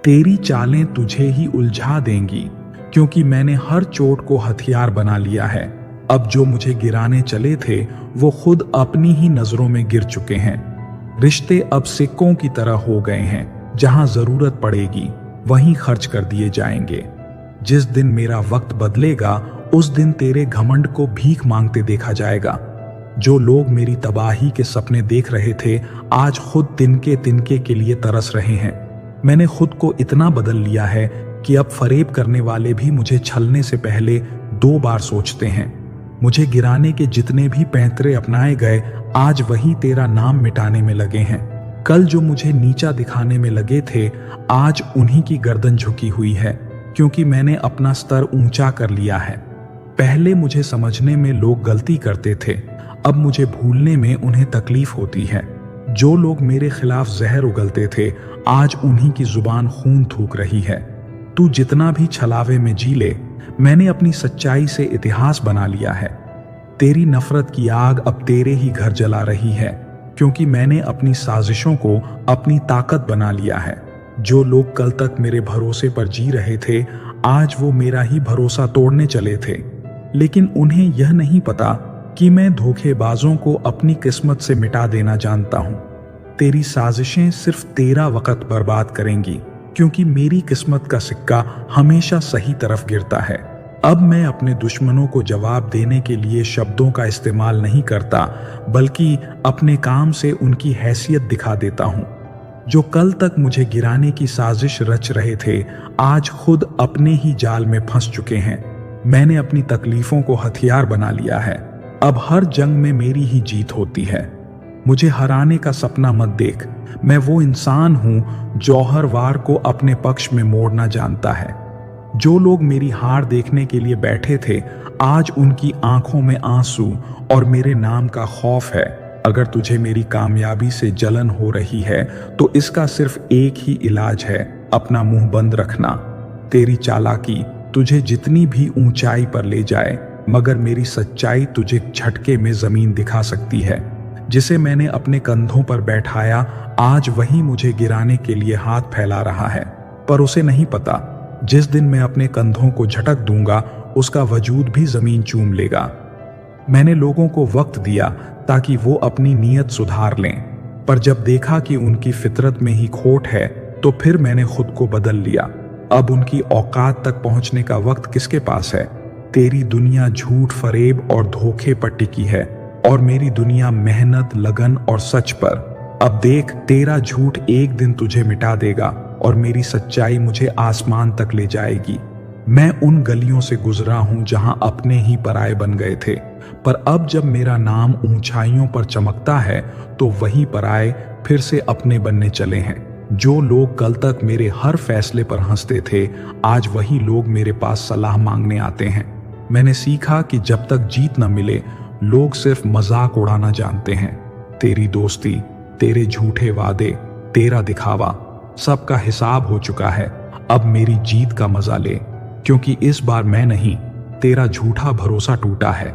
तेरी चालें तुझे ही उलझा देंगी, क्योंकि मैंने हर चोट को हथियार बना लिया है। अब जो मुझे गिराने चले थे वो खुद अपनी ही नजरों में गिर चुके हैं। रिश्ते अब सिक्कों की तरह हो गए हैं, जहां जरूरत पड़ेगी वहीं खर्च कर दिए जाएंगे। जिस दिन मेरा वक्त बदलेगा उस दिन तेरे घमंड को भीख मांगते देखा जाएगा। जो लोग मेरी तबाही के सपने देख रहे थे आज खुद तिनके तिनके के लिए तरस रहे हैं। मैंने खुद को इतना बदल लिया है कि अब फरेब करने वाले भी मुझे छलने से पहले 2 बार सोचते हैं। मुझे गिराने के जितने भी पैंतरे अपनाए गए आज वही तेरा नाम मिटाने में लगे हैं। कल जो मुझे नीचा दिखाने में लगे थे आज उन्हीं की गर्दन झुकी हुई है, क्योंकि मैंने अपना स्तर ऊंचा कर लिया है। पहले मुझे समझने में लोग गलती करते थे, अब मुझे भूलने में उन्हें तकलीफ होती है। जो लोग मेरे खिलाफ जहर उगलते थे आज उन्हीं की जुबान खून थूक रही है। तू जितना भी छलावे में जी ले, मैंने अपनी सच्चाई से इतिहास बना लिया है। तेरी नफरत की आग अब तेरे ही घर जला रही है, क्योंकि मैंने अपनी साजिशों को अपनी ताकत बना लिया है। जो लोग कल तक मेरे भरोसे पर जी रहे थे आज वो मेरा ही भरोसा तोड़ने चले थे, लेकिन उन्हें यह नहीं पता कि मैं धोखेबाजों को अपनी किस्मत से मिटा देना जानता हूं। तेरी साजिशें सिर्फ तेरा वक्त बर्बाद करेंगी, क्योंकि मेरी किस्मत का सिक्का हमेशा सही तरफ गिरता है। अब मैं अपने दुश्मनों को जवाब देने के लिए शब्दों का इस्तेमाल नहीं करता, बल्कि अपने काम से उनकी हैसियत दिखा देता हूं। जो कल तक मुझे गिराने की साजिश रच रहे थे आज खुद अपने ही जाल में फंस चुके हैं। मैंने अपनी तकलीफों को हथियार बना लिया है। अब हर जंग में मेरी ही जीत होती है। मुझे हराने का सपना मत देख। मैं वो इंसान हूं जौहर वार को अपने पक्ष में मोड़ना जानता है। जो लोग मेरी हार देखने के लिए बैठे थे आज उनकी आंखों में आंसू और मेरे नाम का खौफ है। अगर तुझे मेरी कामयाबी से जलन हो रही है तो इसका सिर्फ एक ही इलाज है, अपना मुंह बंद रखना। तेरी चालाकी तुझे जितनी भी ऊंचाई पर ले जाए, मगर मेरी सच्चाई तुझे झटके में जमीन दिखा सकती है। जिसे मैंने अपने कंधों पर बैठाया आज वही मुझे गिराने के लिए हाथ फैला रहा है, पर उसे नहीं पता जिस दिन मैं अपने कंधों को झटक दूंगा उसका वजूद भी जमीन चूम लेगा। मैंने लोगों को वक्त दिया ताकि वो अपनी नीयत सुधार लें, पर जब देखा कि उनकी फितरत में ही खोट है तो फिर मैंने खुद को बदल लिया। अब उनकी औकात तक पहुंचने का वक्त किसके पास है? तेरी दुनिया झूठ, फरेब और धोखे पर टिकी है और मेरी दुनिया मेहनत, लगन और सच पर। अब देख, तेरा झूठ एक दिन तुझे मिटा देगा और मेरी सच्चाई मुझे आसमान तक ले जाएगी। मैं उन गलियों से गुजरा हूं जहां अपने ही पराये बन गए थे, पर अब जब मेरा नाम ऊंचाइयों पर चमकता है तो वही पराये फिर से अपने बनने चले हैं। जो लोग कल तक मेरे हर फैसले पर हंसते थे आज वही लोग मेरे पास सलाह मांगने आते हैं। मैंने सीखा कि जब तक जीत न मिले लोग सिर्फ मजाक उड़ाना जानते हैं। तेरी दोस्ती, तेरे झूठे वादे, तेरा दिखावा, सबका हिसाब हो चुका है। अब मेरी जीत का मजा ले, क्योंकि इस बार मैं नहीं, तेरा झूठा भरोसा टूटा है।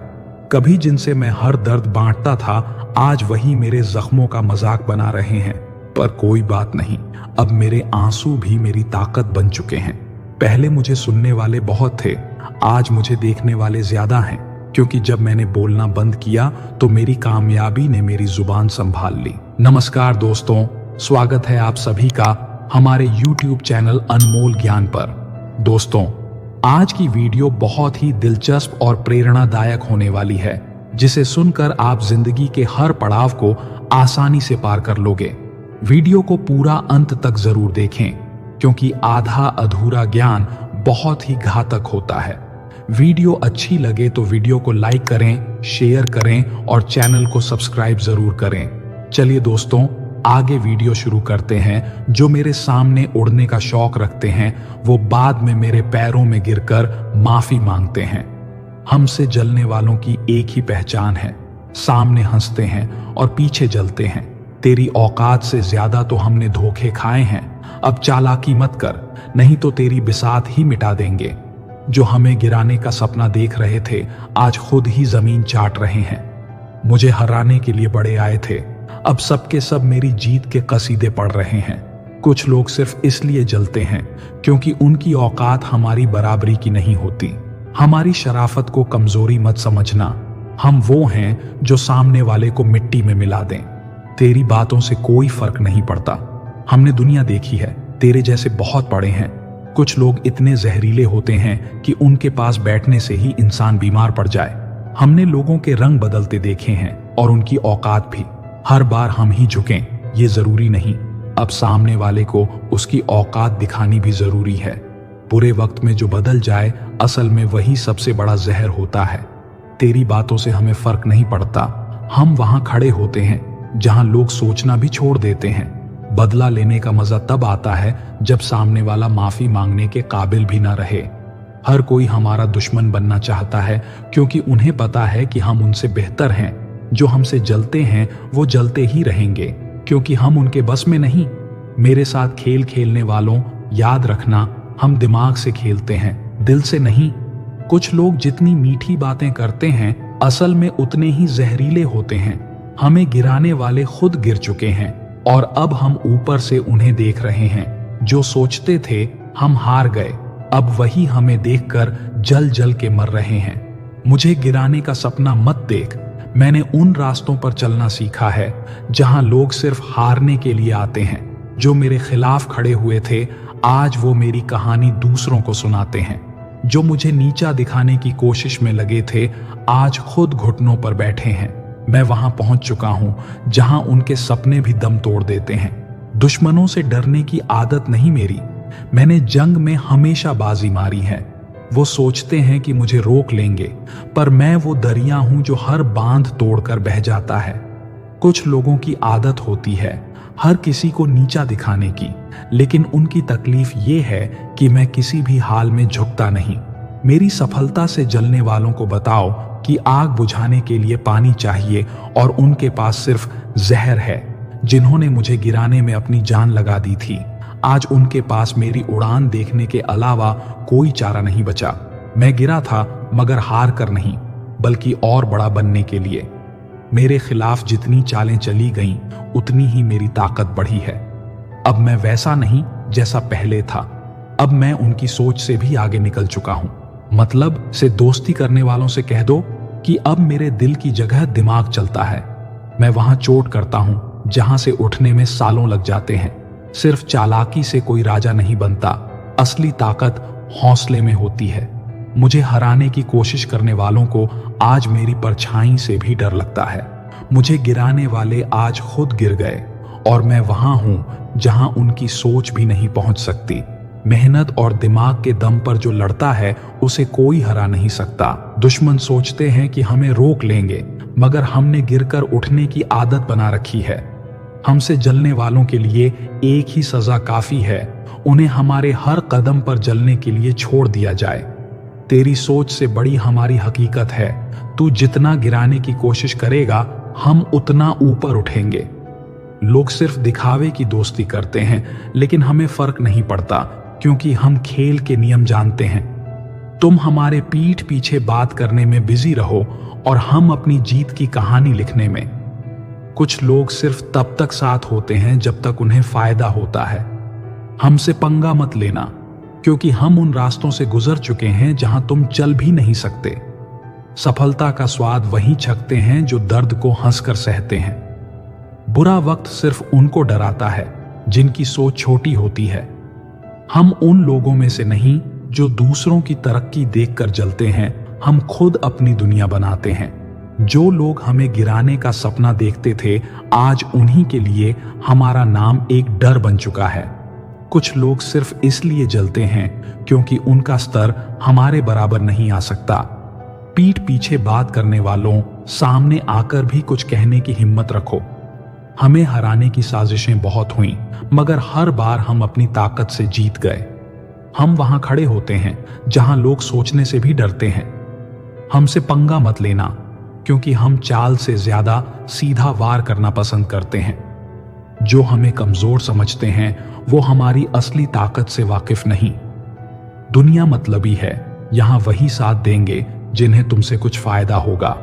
कभी जिनसे मैं हर दर्द बांटता था आज वही मेरे जख्मों का मजाक बना रहे हैं। पर कोई बात नहीं, अब मेरे आंसू भी मेरी ताकत बन चुके हैं। पहले मुझे सुनने वाले बहुत थे, आज मुझे देखने वाले ज्यादा हैं, क्योंकि जब मैंने बोलना बंद किया तो मेरी कामयाबी ने मेरी जुबान संभाल ली। नमस्कार दोस्तों, स्वागत है आप सभी का हमारे YouTube चैनल अनमोल ज्ञान पर। दोस्तों, आज की वीडियो बहुत ही दिलचस्प और प्रेरणादायक होने वाली है, जिसे सुनकर आप जिंदगी के हर पड़ाव को आसानी से पार कर लोगे। वीडियो को पूरा अंत तक जरूर देखें, क्योंकि आधा अधूरा ज्ञान बहुत ही घातक होता है। वीडियो अच्छी लगे तो वीडियो को लाइक करें, शेयर करें और चैनल को सब्सक्राइब जरूर करें। चलिए दोस्तों, आगे वीडियो शुरू करते हैं। जो मेरे सामने उड़ने का शौक रखते हैं वो बाद में मेरे पैरों में गिरकर माफी मांगते हैं। हमसे जलने वालों की एक ही पहचान है, सामने हंसते हैं और पीछे जलते हैं। तेरी औकात से ज्यादा तो हमने धोखे खाए हैं। अब चालाकी मत कर, नहीं तो तेरी बिसात ही मिटा देंगे। जो हमें गिराने का सपना देख रहे थे आज खुद ही जमीन चाट रहे हैं। मुझे हराने के लिए बड़े आए थे, अब सबके सब मेरी जीत के कसीदे पढ़ रहे हैं। कुछ लोग सिर्फ इसलिए जलते हैं क्योंकि उनकी औकात हमारी बराबरी की नहीं होती। हमारी शराफत को कमजोरी मत समझना। हम वो हैं जो सामने वाले को मिट्टी में मिला दें। तेरी बातों से कोई फर्क नहीं पड़ता। हमने दुनिया देखी है, तेरे जैसे बहुत पड़े हैं। कुछ लोग इतने जहरीले होते हैं कि उनके पास बैठने से ही इंसान बीमार पड़ जाए। हमने लोगों के रंग बदलते देखे हैं और उनकी औकात भी। हर बार हम ही झुकें ये जरूरी नहीं। अब सामने वाले को उसकी औकात दिखानी भी जरूरी है। बुरे वक्त में जो बदल जाए असल में वही सबसे बड़ा जहर होता है। तेरी बातों से हमें फर्क नहीं पड़ता। हम वहां खड़े होते हैं जहां लोग सोचना भी छोड़ देते हैं। बदला लेने का मजा तब आता है जब सामने वाला माफी मांगने के काबिल भी ना रहे। हर कोई हमारा दुश्मन बनना चाहता है क्योंकि उन्हें पता है कि हम उनसे बेहतर हैं। जो हमसे जलते हैं वो जलते ही रहेंगे क्योंकि हम उनके बस में नहीं। मेरे साथ खेल खेलने वालों, याद रखना हम दिमाग से खेलते हैं, दिल से नहीं। कुछ लोग जितनी मीठी बातें करते हैं असल में उतने ही जहरीले होते हैं। हमें गिराने वाले खुद गिर चुके हैं और अब हम ऊपर से उन्हें देख रहे हैं। जो सोचते थे हम हार गए, अब वही हमें देखकर जल जल के मर रहे हैं। मुझे गिराने का सपना मत देख। मैंने उन रास्तों पर चलना सीखा है जहां लोग सिर्फ हारने के लिए आते हैं। जो मेरे खिलाफ खड़े हुए थे आज वो मेरी कहानी दूसरों को सुनाते हैं। जो मुझे नीचा दिखाने की कोशिश में लगे थे आज खुद घुटनों पर बैठे हैं। मैं वहां पहुंच चुका हूं जहां उनके सपने भी दम तोड़ देते हैं। दुश्मनों से डरने की आदत नहीं मेरी। मैंने जंग में हमेशा बाजी मारी है। वो सोचते हैं कि मुझे रोक लेंगे, पर मैं वो दरिया हूं जो हर बांध तोड़कर बह जाता है। कुछ लोगों की आदत होती है हर किसी को नीचा दिखाने की, लेकिन उनकी तकलीफ ये है कि मैं किसी भी हाल में झुकता नहीं। मेरी सफलता से जलने वालों को बताओ कि आग बुझाने के लिए पानी चाहिए और उनके पास सिर्फ जहर है। जिन्होंने मुझे गिराने में अपनी जान लगा दी थी आज उनके पास मेरी उड़ान देखने के अलावा कोई चारा नहीं बचा। मैं गिरा था मगर हार कर नहीं, बल्कि और बड़ा बनने के लिए। मेरे खिलाफ जितनी चालें चली गईं उतनी ही मेरी ताकत बढ़ी है। अब मैं वैसा नहीं जैसा पहले था। अब मैं उनकी सोच से भी आगे निकल चुका हूं। मतलब से दोस्ती करने वालों से कह दो कि अब मेरे दिल की जगह दिमाग चलता है। मैं वहां चोट करता हूं जहां से उठने में सालों लग जाते हैं। सिर्फ चालाकी से कोई राजा नहीं बनता, असली ताकत हौसले में होती है। मुझे हराने की कोशिश करने वालों को आज मेरी परछाई से भी डर लगता है। मुझे गिराने वाले आज खुद गिर गए और मैं वहां हूं जहां उनकी सोच भी नहीं पहुंच सकती। मेहनत और दिमाग के दम पर जो लड़ता है उसे कोई हरा नहीं सकता। दुश्मन सोचते हैं कि हमें रोक लेंगे, मगर हमने गिरकर उठने की आदत बना रखी है। हमसे जलने वालों के लिए एक ही सजा काफी है, उन्हें हमारे हर कदम पर जलने के लिए छोड़ दिया जाए। तेरी सोच से बड़ी हमारी हकीकत है। तू जितना गिराने की कोशिश करेगा हम उतना ऊपर उठेंगे। लोग सिर्फ दिखावे की दोस्ती करते हैं, लेकिन हमें फर्क नहीं पड़ता क्योंकि हम खेल के नियम जानते हैं। तुम हमारे पीठ पीछे बात करने में बिजी रहो और हम अपनी जीत की कहानी लिखने में। कुछ लोग सिर्फ तब तक साथ होते हैं जब तक उन्हें फायदा होता है। हमसे पंगा मत लेना क्योंकि हम उन रास्तों से गुजर चुके हैं जहां तुम चल भी नहीं सकते। सफलता का स्वाद वहीं चखते हैं जो दर्द को हंसकर सहते हैं। बुरा वक्त सिर्फ उनको डराता है जिनकी सोच छोटी होती है। हम उन लोगों में से नहीं जो दूसरों की तरक्की देखकर जलते हैं। हम खुद अपनी दुनिया बनाते हैं। जो लोग हमें गिराने का सपना देखते थे आज उन्हीं के लिए हमारा नाम एक डर बन चुका है। कुछ लोग सिर्फ इसलिए जलते हैं क्योंकि उनका स्तर हमारे बराबर नहीं आ सकता। पीठ पीछे बात करने वालों, सामने आकर भी कुछ कहने की हिम्मत रखो। हमें हराने की साजिशें बहुत हुई, मगर हर बार हम अपनी ताकत से जीत गए। हम वहां खड़े होते हैं जहां लोग सोचने से भी डरते हैं। हमसे पंगा मत लेना क्योंकि हम चाल से ज्यादा सीधा वार करना पसंद करते हैं। जो हमें कमजोर समझते हैं वो हमारी असली ताकत से वाकिफ नहीं। दुनिया मतलबी है, यहां वही साथ देंगे जिन्हें तुमसे कुछ फायदा होगा।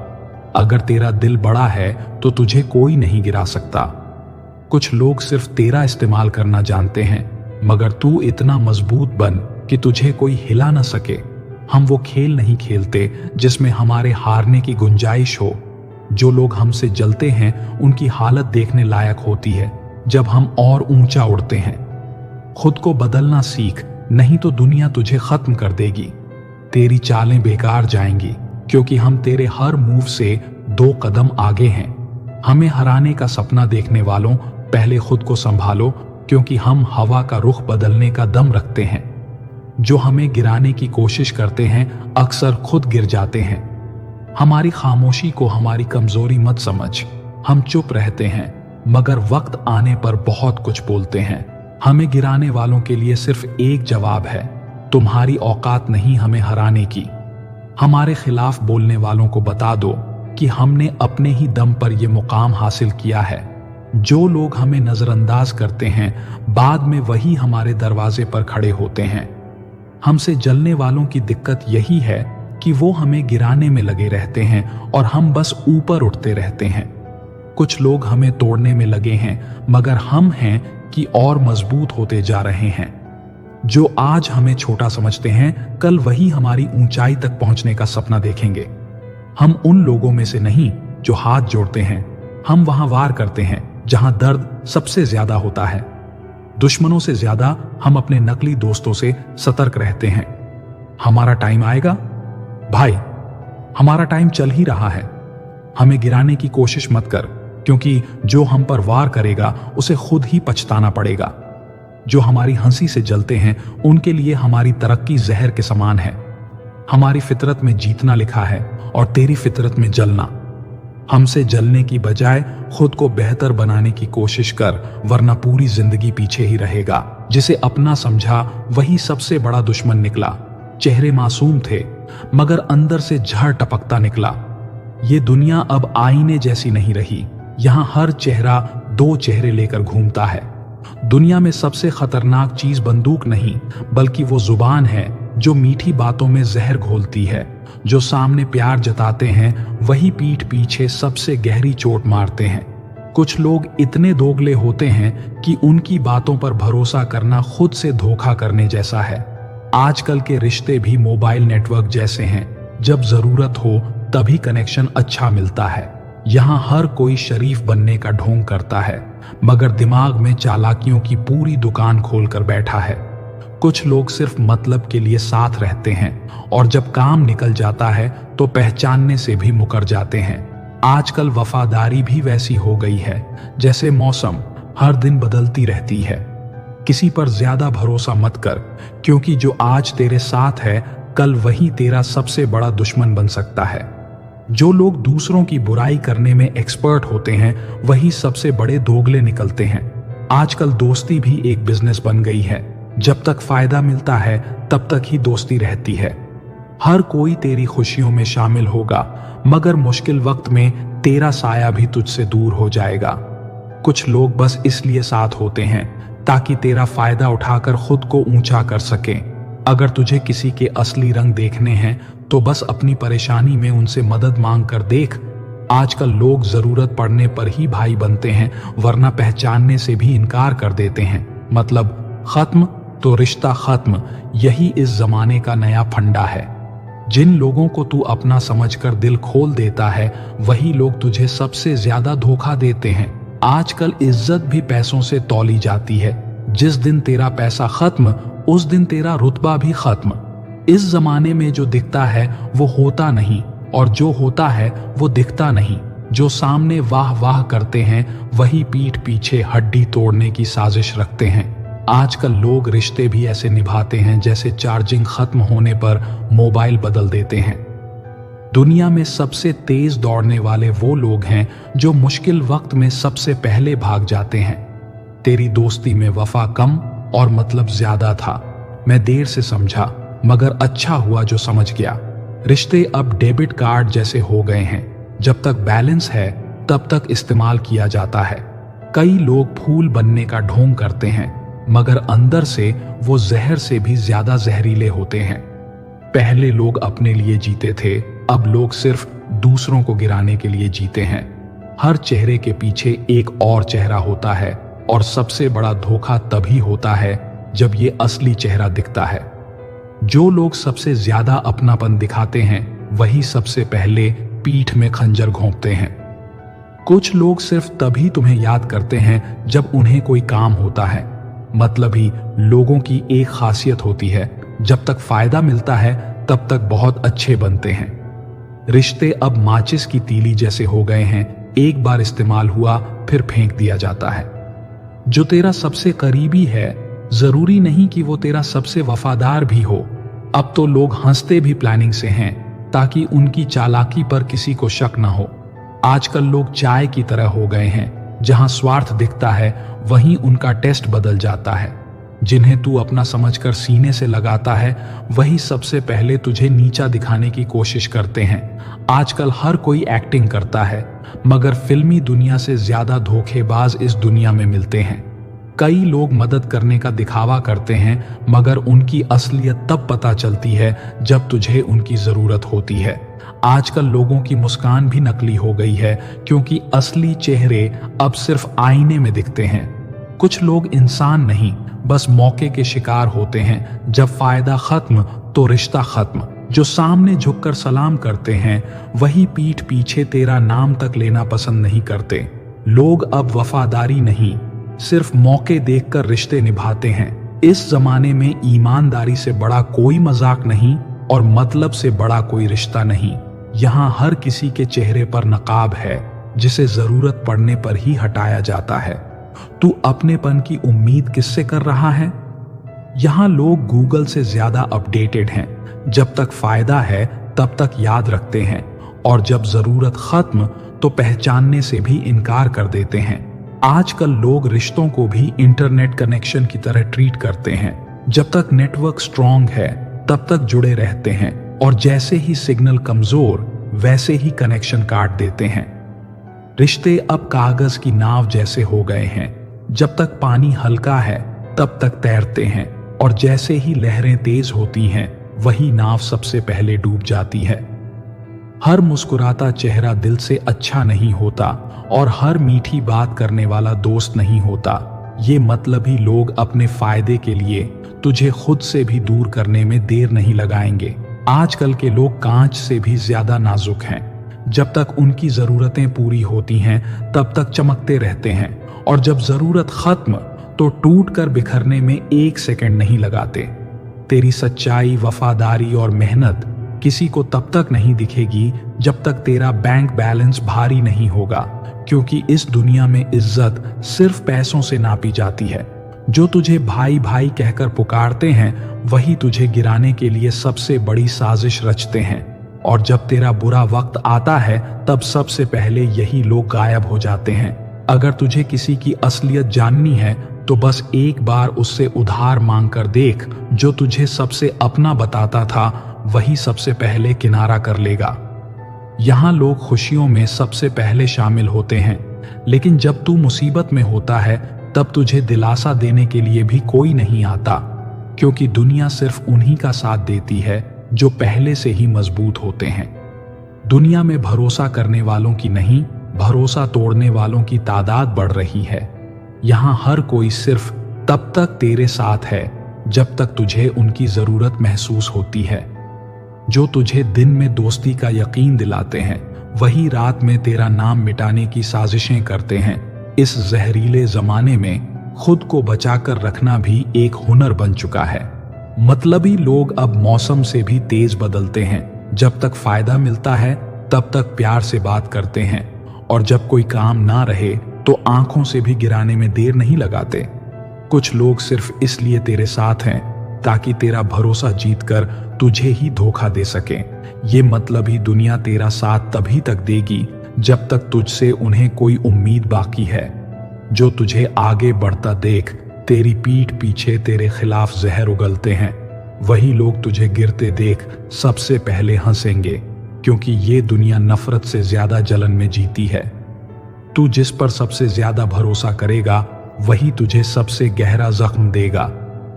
अगर तेरा दिल बड़ा है तो तुझे कोई नहीं गिरा सकता। कुछ लोग सिर्फ तेरा इस्तेमाल करना जानते हैं, मगर तू इतना मजबूत बन कि तुझे कोई हिला न सके। हम वो खेल नहीं खेलते जिसमें हमारे हारने की गुंजाइश हो। जो लोग हमसे जलते हैं उनकी हालत देखने लायक होती है जब हम और ऊंचा उड़ते हैं। खुद को बदलना सीख, नहीं तो दुनिया तुझे खत्म कर देगी। तेरी चालें बेकार जाएंगी क्योंकि हम तेरे हर मूव से 2 कदम आगे हैं। हमें हराने का सपना देखने वालों, पहले खुद को संभालो, क्योंकि हम हवा का रुख बदलने का दम रखते हैं। जो हमें गिराने की कोशिश करते हैं अक्सर खुद गिर जाते हैं। हमारी खामोशी को हमारी कमजोरी मत समझ। हम चुप रहते हैं मगर वक्त आने पर बहुत कुछ बोलते हैं। हमें गिराने वालों के लिए सिर्फ एक जवाब है, तुम्हारी औकात नहीं हमें हराने की। हमारे खिलाफ बोलने वालों को बता दो कि हमने अपने ही दम पर यह मुकाम हासिल किया है। जो लोग हमें नजरअंदाज करते हैं बाद में वही हमारे दरवाजे पर खड़े होते हैं। हमसे जलने वालों की दिक्कत यही है कि वो हमें गिराने में लगे रहते हैं और हम बस ऊपर उठते रहते हैं। कुछ लोग हमें तोड़ने में लगे हैं मगर हम हैं कि और मजबूत होते जा रहे हैं। जो आज हमें छोटा समझते हैं कल वही हमारी ऊंचाई तक पहुंचने का सपना देखेंगे। हम उन लोगों में से नहीं जो हाथ जोड़ते हैं, हम वहां वार करते हैं जहां दर्द सबसे ज्यादा होता है। दुश्मनों से ज्यादा हम अपने नकली दोस्तों से सतर्क रहते हैं। हमारा टाइम आएगा भाई, हमारा टाइम चल ही रहा है। हमें गिराने की कोशिश मत कर, क्योंकि जो हम पर वार करेगा उसे खुद ही पछताना पड़ेगा। जो हमारी हंसी से जलते हैं उनके लिए हमारी तरक्की जहर के समान है। हमारी फितरत में जीतना लिखा है और तेरी फितरत में जलना। हमसे जलने की बजाय खुद को बेहतर बनाने की कोशिश कर, वरना पूरी जिंदगी पीछे ही रहेगा। जिसे अपना समझा वही सबसे बड़ा दुश्मन निकला। चेहरे मासूम थे मगर अंदर से जहर टपकता निकला। ये दुनिया अब आईने जैसी नहीं रही। यहां हर चेहरा 2 चेहरे लेकर घूमता है। दुनिया में सबसे खतरनाक चीज बंदूक नहीं, बल्कि वो जुबान है जो मीठी बातों में जहर घोलती है। जो सामने प्यार जताते हैं वही पीठ पीछे सबसे गहरी चोट मारते हैं। कुछ लोग इतने दोगले होते हैं कि उनकी बातों पर भरोसा करना खुद से धोखा करने जैसा है। आजकल के रिश्ते भी मोबाइल नेटवर्क जैसे हैं, जब जरूरत हो तभी कनेक्शन अच्छा मिलता है। यहां हर कोई शरीफ बनने का ढोंग करता है, मगर दिमाग में चालाकियों की पूरी दुकान खोलकर बैठा है। कुछ लोग सिर्फ मतलब के लिए साथ रहते हैं और जब काम निकल जाता है तो पहचानने से भी मुकर जाते हैं। आजकल वफादारी भी वैसी हो गई है जैसे मौसम, हर दिन बदलती रहती है। किसी पर ज्यादा भरोसा मत कर, क्योंकि जो आज तेरे साथ है कल वही तेरा सबसे बड़ा दुश्मन बन सकता है। जो लोग दूसरों की बुराई करने में एक्सपर्ट होते हैं वही सबसे बड़े दोगले निकलते हैं। आजकल दोस्ती भी एक बिजनेस बन गई है। जब तक फायदा मिलता है तब तक ही दोस्ती रहती है। हर कोई तेरी खुशियों में शामिल होगा, मगर मुश्किल वक्त में तेरा साया भी तुझसे दूर हो जाएगा। कुछ लोग बस इसलिए साथ होते हैं ताकि तेरा फायदा उठाकर खुद को ऊंचा कर सकें। अगर तुझे किसी के असली रंग देखने हैं तो बस अपनी परेशानी में उनसे मदद मांग कर देख। आजकल लोग जरूरत पड़ने पर ही भाई बनते हैं, वरना पहचानने से भी इनकार कर देते हैं। मतलब खत्म तो रिश्ता खत्म, यही इस जमाने का नया फंडा है। जिन लोगों को तू अपना समझकर दिल खोल देता है वही लोग तुझे सबसे ज्यादा धोखा देते हैं। आजकल इज्जत भी पैसों से तौली जाती है। जिस दिन तेरा पैसा खत्म उस दिन तेरा रुतबा भी खत्म। इस जमाने में जो दिखता है वो होता नहीं, और जो होता है वो दिखता नहीं। जो सामने वाह वाह करते हैं वही पीठ पीछे हड्डी तोड़ने की साजिश रखते हैं। आजकल लोग रिश्ते भी ऐसे निभाते हैं जैसे चार्जिंग खत्म होने पर मोबाइल बदल देते हैं। दुनिया में सबसे तेज दौड़ने वाले वो लोग हैं जो मुश्किल वक्त में सबसे पहले भाग जाते हैं। तेरी दोस्ती में वफा कम और मतलब ज्यादा था। मैं देर से समझा, मगर अच्छा हुआ जो समझ गया। रिश्ते अब डेबिट कार्ड जैसे हो गए हैं। जब तक बैलेंस है तब तक इस्तेमाल किया जाता है। कई लोग फूल बनने का ढोंग करते हैं, मगर अंदर से वो जहर से भी ज्यादा जहरीले होते हैं। पहले लोग अपने लिए जीते थे, अब लोग सिर्फ दूसरों को गिराने के लिए जीते हैं। हर चेहरे के पीछे एक और चेहरा होता है। और सबसे बड़ा धोखा तभी होता है जब ये असली चेहरा दिखता है। जो लोग सबसे ज्यादा अपनापन दिखाते हैं वही सबसे पहले पीठ में खंजर घोंपते हैं। कुछ लोग सिर्फ तभी तुम्हें याद करते हैं जब उन्हें कोई काम होता है। मतलबी लोगों की एक खासियत होती है, जब तक फायदा मिलता है तब तक बहुत अच्छे बनते हैं। रिश्ते अब माचिस की तीली जैसे हो गए हैं, एक बार इस्तेमाल हुआ फिर फेंक दिया जाता है। जो तेरा सबसे करीबी है जरूरी नहीं कि वो तेरा सबसे वफादार भी हो। अब तो लोग हंसते भी प्लानिंग से हैं ताकि उनकी चालाकी पर किसी को शक ना हो। आजकल लोग चाय की तरह हो गए हैं, जहां स्वार्थ दिखता है वहीं उनका टेस्ट बदल जाता है। जिन्हें तू अपना समझकर सीने से लगाता है वही सबसे पहले तुझे नीचा दिखाने की कोशिश करते हैं। आजकल हर कोई एक्टिंग करता है, मगर फिल्मी दुनिया से ज्यादा धोखेबाज इस दुनिया में मिलते हैं। कई लोग मदद करने का दिखावा करते हैं, मगर उनकी असलियत तब पता चलती है जब तुझे उनकी जरूरत होती है। आजकल लोगों की मुस्कान भी नकली हो गई है, क्योंकि असली चेहरे अब सिर्फ आईने में दिखते हैं। कुछ लोग इंसान नहीं, बस मौके के शिकार होते हैं। जब फायदा खत्म तो रिश्ता खत्म। जो सामने झुककर सलाम करते हैं वही पीठ पीछे तेरा नाम तक लेना पसंद नहीं करते। लोग अब वफादारी नहीं, सिर्फ मौके देखकर रिश्ते निभाते हैं। इस जमाने में ईमानदारी से बड़ा कोई मजाक नहीं और मतलब से बड़ा कोई रिश्ता नहीं। यहाँ हर किसी के चेहरे पर नकाब है, जिसे जरूरत पड़ने पर ही हटाया जाता है। तू अपनेपन की उम्मीद किससे कर रहा है? यहाँ लोग गूगल से ज्यादा अपडेटेड हैं। जब तक फायदा है तब तक याद रखते हैं, और जब जरूरत खत्म तो पहचानने से भी इनकार कर देते हैं। आजकल लोग रिश्तों को भी इंटरनेट कनेक्शन की तरह ट्रीट करते हैं। जब तक नेटवर्क स्ट्रांग है तब तक जुड़े रहते हैं, और जैसे ही सिग्नल कमजोर वैसे ही कनेक्शन काट देते हैं। रिश्ते अब कागज की नाव जैसे हो गए हैं। जब तक पानी हल्का है तब तक तैरते हैं, और जैसे ही लहरें तेज होती हैं वही नाव सबसे पहले डूब जाती है। हर मुस्कुराता चेहरा दिल से अच्छा नहीं होता, और हर मीठी बात करने वाला दोस्त नहीं होता। ये मतलबी लोग अपने फायदे के लिए तुझे खुद से भी दूर करने में देर नहीं लगाएंगे। आजकल के लोग कांच से भी ज्यादा नाजुक हैं। जब तक उनकी जरूरतें पूरी होती हैं तब तक चमकते रहते हैं, और जब जरूरत खत्म तो टूट कर बिखरने में एक सेकंड नहीं लगाते। तेरी सच्चाई, वफादारी और मेहनत किसी को तब तक नहीं दिखेगी जब तक तेरा बैंक बैलेंस भारी नहीं होगा, क्योंकि इस दुनिया में इज्जत सिर्फ पैसों से नापी जाती है। जो तुझे भाई भाई कहकर पुकारते हैं वही तुझे गिराने के लिए सबसे बड़ी साजिश रचते हैं, और जब तेरा बुरा वक्त आता है तब सबसे पहले यही लोग गायब हो जाते हैं। अगर तुझे किसी की असलियत जाननी है तो बस एक बार उससे उधार मांग कर देख। जो तुझे सबसे अपना बताता था वही सबसे पहले किनारा कर लेगा। यहाँ लोग खुशियों में सबसे पहले शामिल होते हैं, लेकिन जब तू मुसीबत में होता है तब तुझे दिलासा देने के लिए भी कोई नहीं आता, क्योंकि दुनिया सिर्फ उन्हीं का साथ देती है जो पहले से ही मजबूत होते हैं। दुनिया में भरोसा करने वालों की नहीं, भरोसा तोड़ने वालों की तादाद बढ़ रही है। यहाँ हर कोई सिर्फ तब तक तेरे साथ है जब तक तुझे उनकी जरूरत महसूस होती है। जो तुझे दिन में दोस्ती का यकीन दिलाते हैं वही रात में तेरा नाम मिटाने की साजिशें करते हैं। इस जहरीले जमाने में खुद को बचाकर रखना भी एक हुनर बन चुका है। मतलबी लोग अब मौसम से भी तेज बदलते हैं। जब तक फायदा मिलता है तब तक प्यार से बात करते हैं, और जब कोई काम ना रहे तो आंखों से भी गिराने में देर नहीं लगाते। कुछ लोग सिर्फ इसलिए तेरे साथ हैं ताकि तेरा भरोसा जीतकर तुझे ही धोखा दे सके। ये मतलबी दुनिया तेरा साथ तभी तक देगी जब तक तुझसे उन्हें कोई उम्मीद बाकी है। जो तुझे आगे बढ़ता देख तेरी पीठ पीछे तेरे खिलाफ जहर उगलते हैं, वही लोग तुझे गिरते देख सबसे पहले हंसेंगे, क्योंकि ये दुनिया नफरत से ज्यादा जलन में जीती है। तू जिस पर सबसे ज्यादा भरोसा करेगा वही तुझे सबसे गहरा जख्म देगा,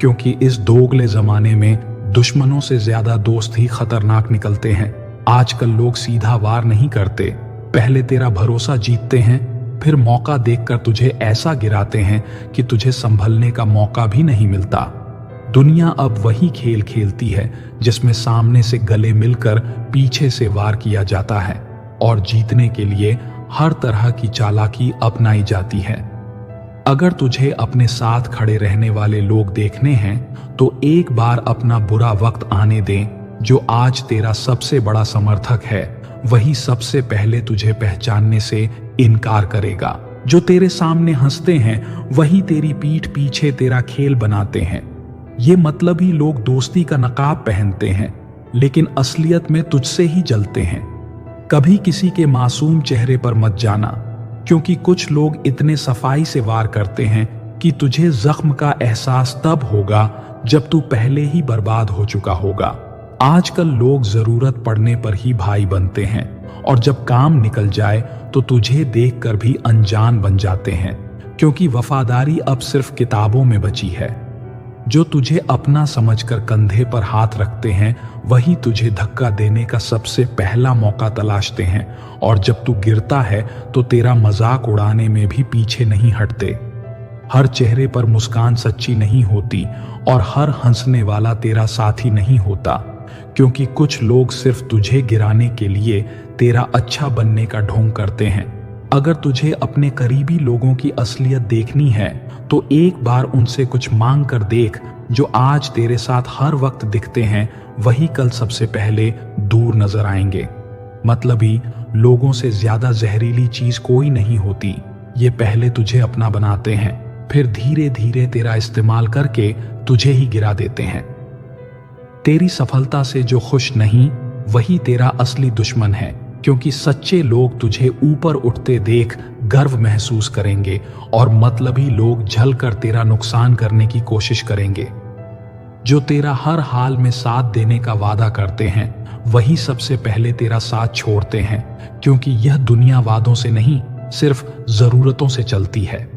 क्योंकि इस दोगले जमाने में दुश्मनों से ज्यादा दोस्त ही खतरनाक निकलते हैं। आजकल लोग सीधा वार नहीं करते, पहले तेरा भरोसा जीतते हैं, फिर मौका देखकर तुझे ऐसा गिराते हैं कि तुझे संभलने का मौका भी नहीं मिलता। दुनिया अब वही खेल खेलती है जिसमें सामने से गले मिलकर पीछे से वार किया जाता है और जीतने के लिए हर तरह की चालाकी अपनाई जाती है। अगर तुझे अपने साथ खड़े रहने वाले लोग देखने हैं तो एक बार अपना बुरा वक्त आने दे। जो आज तेरा सबसे बड़ा समर्थक है वही सबसे पहले तुझे पहचानने से इनकार करेगा। जो तेरे सामने हंसते हैं वही तेरी पीठ पीछे तेरा खेल बनाते हैं। ये मतलबी लोग दोस्ती का नकाब पहनते हैं लेकिन असलियत में तुझसे ही जलते हैं। कभी किसी के मासूम चेहरे पर मत जाना, क्योंकि कुछ लोग इतने सफाई से वार करते हैं कि तुझे जख्म का एहसास तब होगा जब तू पहले ही बर्बाद हो चुका होगा। आजकल लोग जरूरत पड़ने पर ही भाई बनते हैं और जब काम निकल जाए तो तुझे देखकर भी अनजान बन जाते हैं, क्योंकि वफादारी अब सिर्फ किताबों में बची है। जो तुझे अपना समझकर कंधे पर हाथ रखते हैं वही तुझे धक्का देने का सबसे पहला मौका तलाशते हैं और जब तू गिरता है तो तेरा मजाक उड़ाने में भी पीछे नहीं हटते। हर चेहरे पर मुस्कान सच्ची नहीं होती और हर हंसने वाला तेरा साथी नहीं होता, क्योंकि कुछ लोग सिर्फ तुझे गिराने के लिए तेरा अच्छा बनने का ढोंग करते हैं। अगर तुझे अपने करीबी लोगों की असलियत देखनी है तो एक बार उनसे कुछ मांग कर देख। जो आज तेरे साथ हर वक्त दिखते हैं वही कल सबसे पहले दूर नजर आएंगे। मतलबी लोगों से ज्यादा जहरीली चीज कोई नहीं होती। ये पहले तुझे अपना बनाते हैं, फिर धीरे धीरे तेरा इस्तेमाल करके तुझे ही गिरा देते हैं। तेरी सफलता से जो खुश नहीं वही तेरा असली दुश्मन है, क्योंकि सच्चे लोग तुझे ऊपर उठते देख गर्व महसूस करेंगे और मतलबी लोग झलकर तेरा नुकसान करने की कोशिश करेंगे। जो तेरा हर हाल में साथ देने का वादा करते हैं वही सबसे पहले तेरा साथ छोड़ते हैं, क्योंकि यह दुनिया वादों से नहीं सिर्फ जरूरतों से चलती है।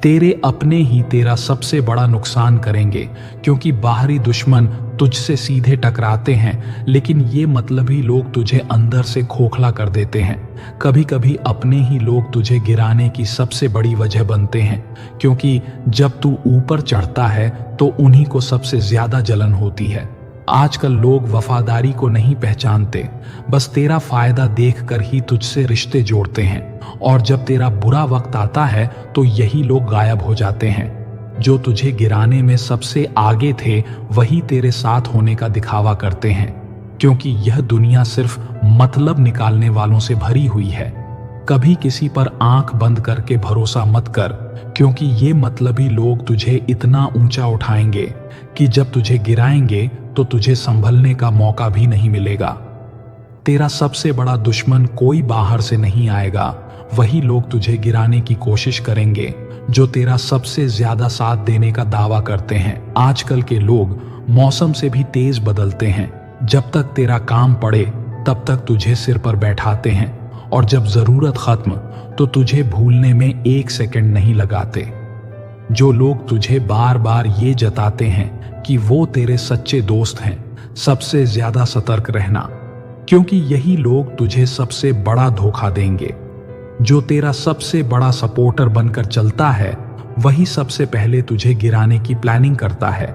तेरे अपने ही तेरा सबसे बड़ा नुकसान करेंगे, क्योंकि बाहरी दुश्मन तुझसे सीधे टकराते हैं लेकिन ये मतलबी लोग तुझे अंदर से खोखला कर देते हैं। कभी कभी अपने ही लोग तुझे गिराने की सबसे बड़ी वजह बनते हैं, क्योंकि जब तू ऊपर चढ़ता है तो उन्हीं को सबसे ज्यादा जलन होती है। आजकल लोग वफादारी को नहीं पहचानते, बस तेरा फायदा देखकर ही तुझसे रिश्ते जोड़ते हैं और जब तेरा बुरा वक्त आता है तो यही लोग गायब हो जाते हैं। जो तुझे गिराने में सबसे आगे थे वही तेरे साथ होने का दिखावा करते हैं, क्योंकि यह दुनिया सिर्फ मतलब निकालने वालों से भरी हुई है। कभी किसी पर आंख बंद करके भरोसा मत कर, क्योंकि ये मतलबी लोग तुझे इतना ऊंचा उठाएंगे कि जब तुझे गिराएंगे तो तुझे संभलने का मौका भी नहीं मिलेगा। तेरा सबसे बड़ा दुश्मन कोई बाहर से नहीं आएगा, वही लोग तुझे गिराने की कोशिश करेंगे जो तेरा सबसे ज्यादा साथ देने का दावा करते हैं। आजकल के लोग मौसम से भी तेज बदलते हैं। जब तक तेरा काम पड़े तब तक तुझे सिर पर बैठाते हैं और जब जरूरत खत्म तो तुझे भूलने में एक सेकंड नहीं लगाते। जो लोग तुझे बार बार ये जताते हैं कि वो तेरे सच्चे दोस्त हैं, सबसे ज्यादा सतर्क रहना, क्योंकि यही लोग तुझे सबसे बड़ा धोखा देंगे। जो तेरा सबसे बड़ा सपोर्टर बनकर चलता है वही सबसे पहले तुझे गिराने की प्लानिंग करता है,